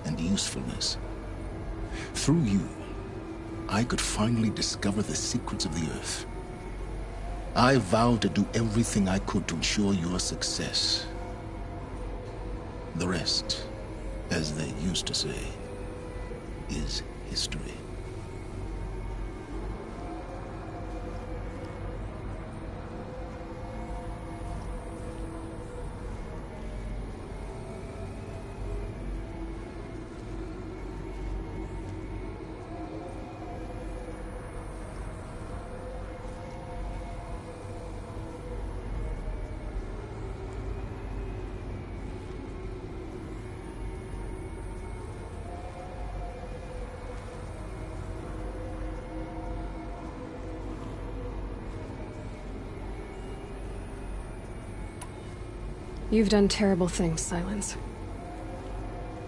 and usefulness. Through you, I could finally discover the secrets of the Earth. I vowed to do everything I could to ensure your success. The rest, as they used to say, is history. You've done terrible things, Silence.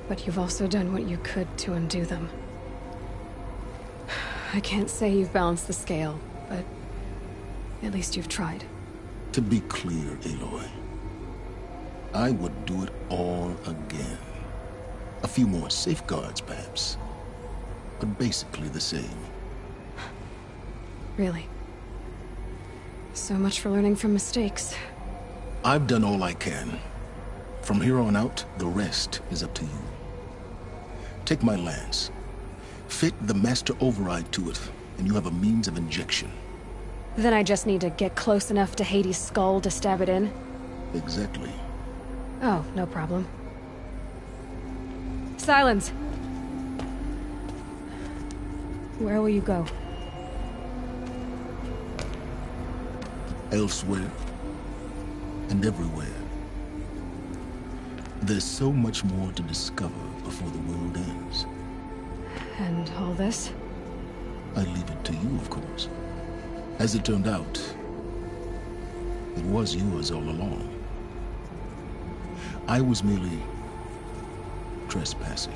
But you've also done what you could to undo them. I can't say you've balanced the scale, but at least you've tried. To be clear, Aloy, I would do it all again. A few more safeguards, perhaps. But basically the same. Really? So much for learning from mistakes. I've done all I can. From here on out, the rest is up to you. Take my lance. Fit the Master Override to it, and you have a means of injection. Then I just need to get close enough to Hades' skull to stab it in? Exactly. Oh, no problem. Silence! Where will you go? Elsewhere. And everywhere. There's so much more to discover before the world ends. And all this? I leave it to you, of course. As it turned out, it was yours all along. I was merely trespassing.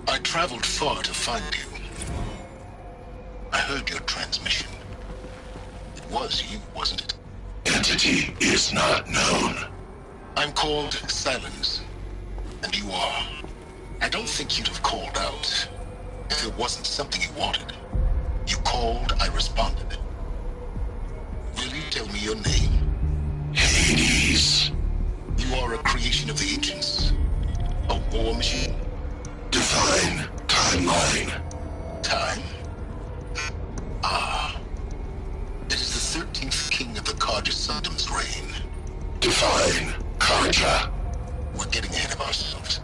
I traveled far to find you. I heard your transmission. It was you, wasn't it? Entity is not known. I'm called Silence, and you are. I don't think you'd have called out if it wasn't something you wanted. called, I responded. Will you tell me your name? Hades. You are a creation of the ancients. A war machine? Define timeline. Time? Ah. It is the 13th king of the Carja Sanctum's reign. Define Carja. We're getting ahead of ourselves.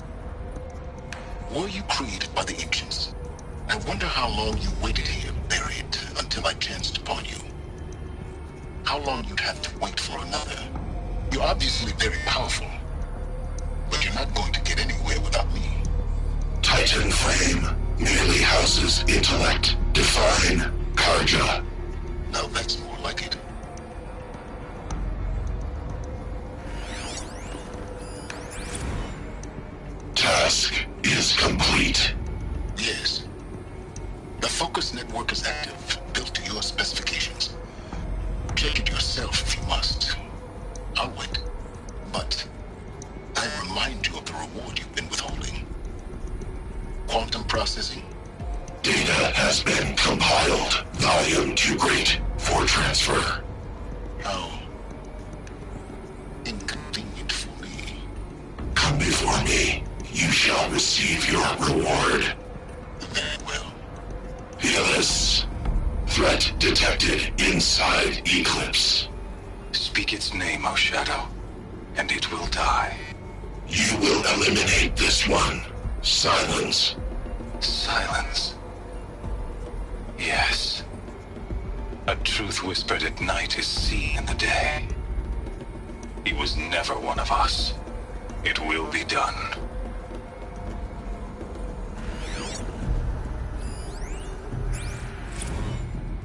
Were you created by the ancients? I wonder how long you waited here, buried, until I chanced upon you. How long you'd have to wait for another. You're obviously very powerful, but you're not going to get anywhere without me. Titan Flame merely houses intellect. Define Carja. Now that's more like it. Task is complete. Yes. The focus network is active, built to your specifications. Check it yourself if you must. I'll wait. But I remind you of the reward you've been withholding. Quantum processing? Data has been compiled. Volume too great for transfer. How inconvenient for me. Come before me. You shall receive your reward. Very well. Helis. Threat detected inside Eclipse. Speak its name, O Shadow, and it will die. You will eliminate this one. Silence. Silence. Yes. A truth whispered at night is seen in the day. He was never one of us. It will be done.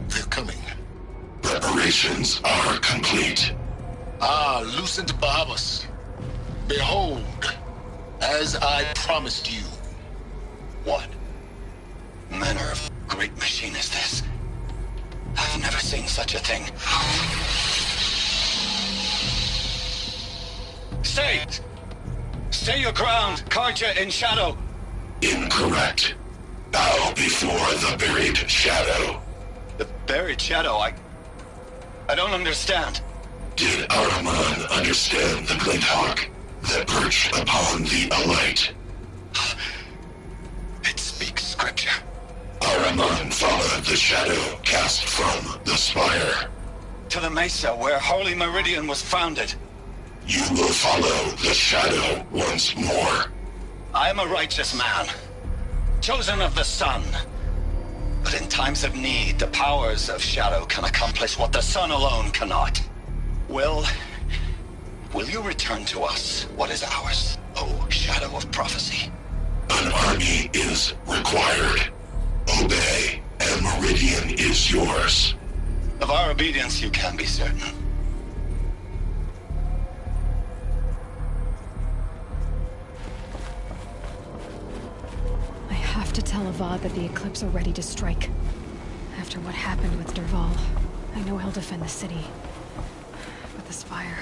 They're coming. Preparations are complete. Ah, Lucent Bahavas. Behold, as I promised you. What manner of great machine is this? I've never seen such a thing. Stay! Stay your ground, Carja in Shadow! Incorrect. Bow before the buried shadow. The buried shadow, I don't understand. Did Ahriman understand the glint hawk that perched upon the alight? It speaks scripture. Ahriman followed the shadow cast from the spire. To the mesa where Holy Meridian was founded. You will follow the shadow once more. I am a righteous man, chosen of the sun. But in times of need, the powers of shadow can accomplish what the sun alone cannot. Will you return to us what is ours, O Shadow of Prophecy? An army is required. Obey, and Meridian is yours. Of our obedience you can be certain. I have to tell Avad that the Eclipse are ready to strike. After what happened with Dervahl, I know he'll defend the city. But the Spire...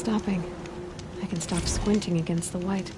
stopping. I can stop squinting against the white.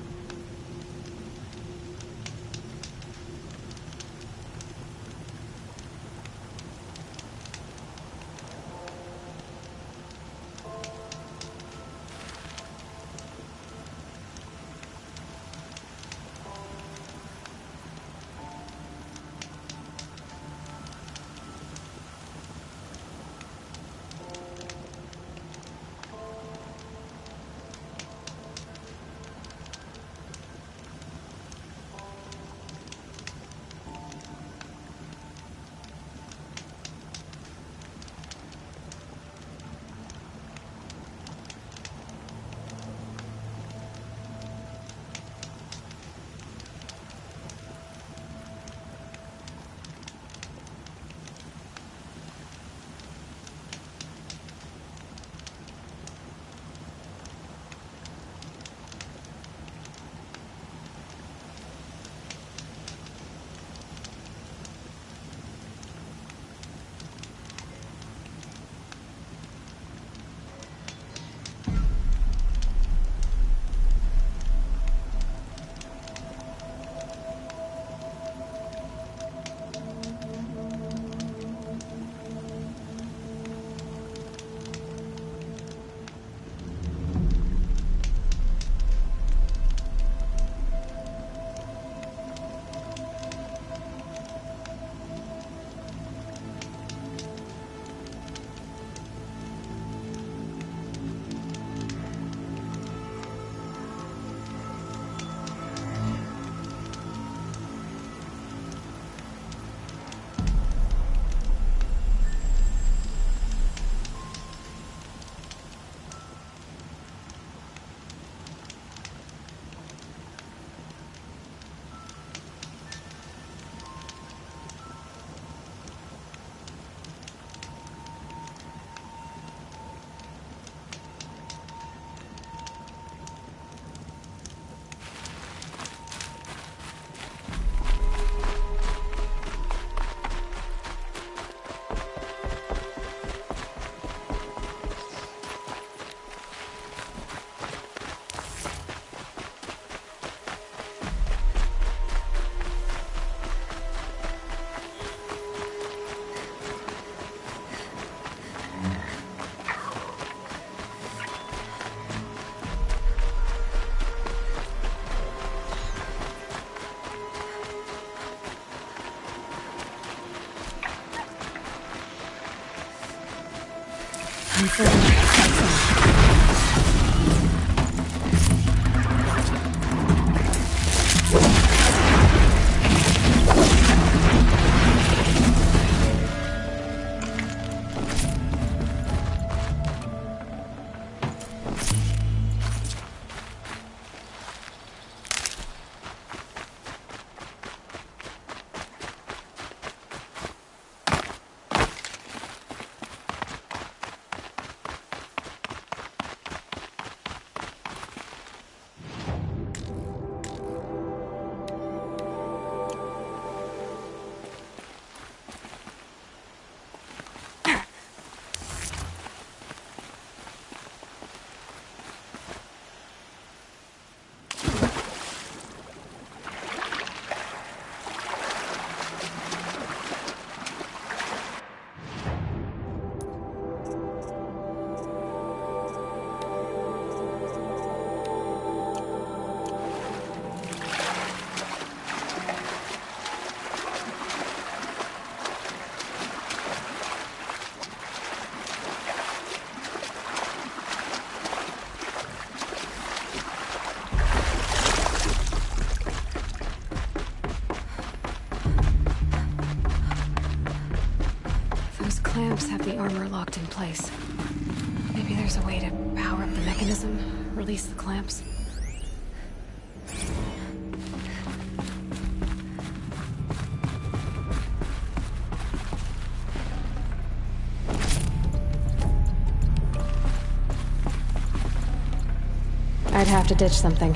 Clamps have the armor locked in place. Maybe there's a way to power up the mechanism, release the clamps. I'd have to ditch something.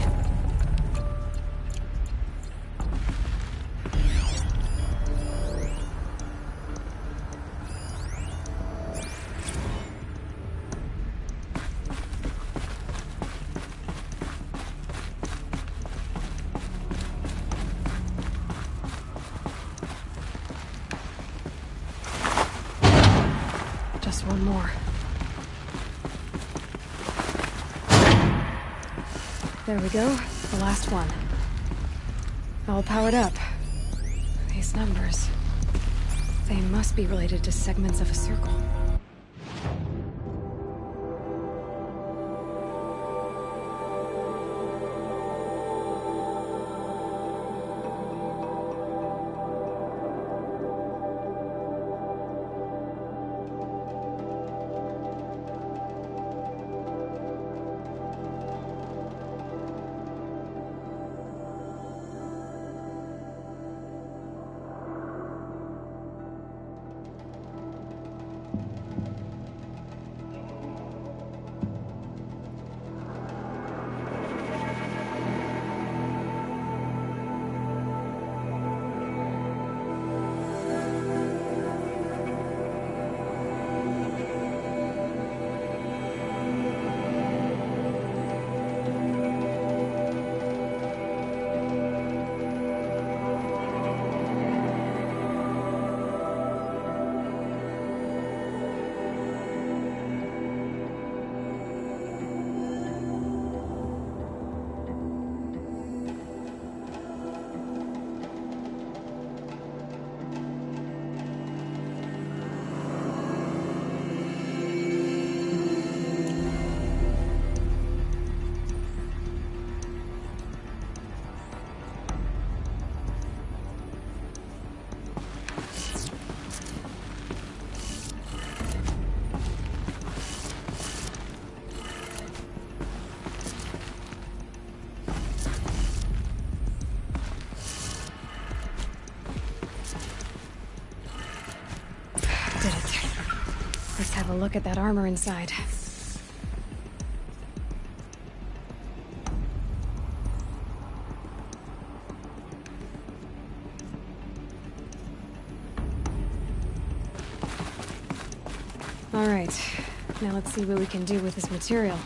one more. There we go. The last one. All powered up. These numbers. They must be related to segments of a circle. Did it. Let's have a look at that armor inside. All right. Now let's see what we can do with this material.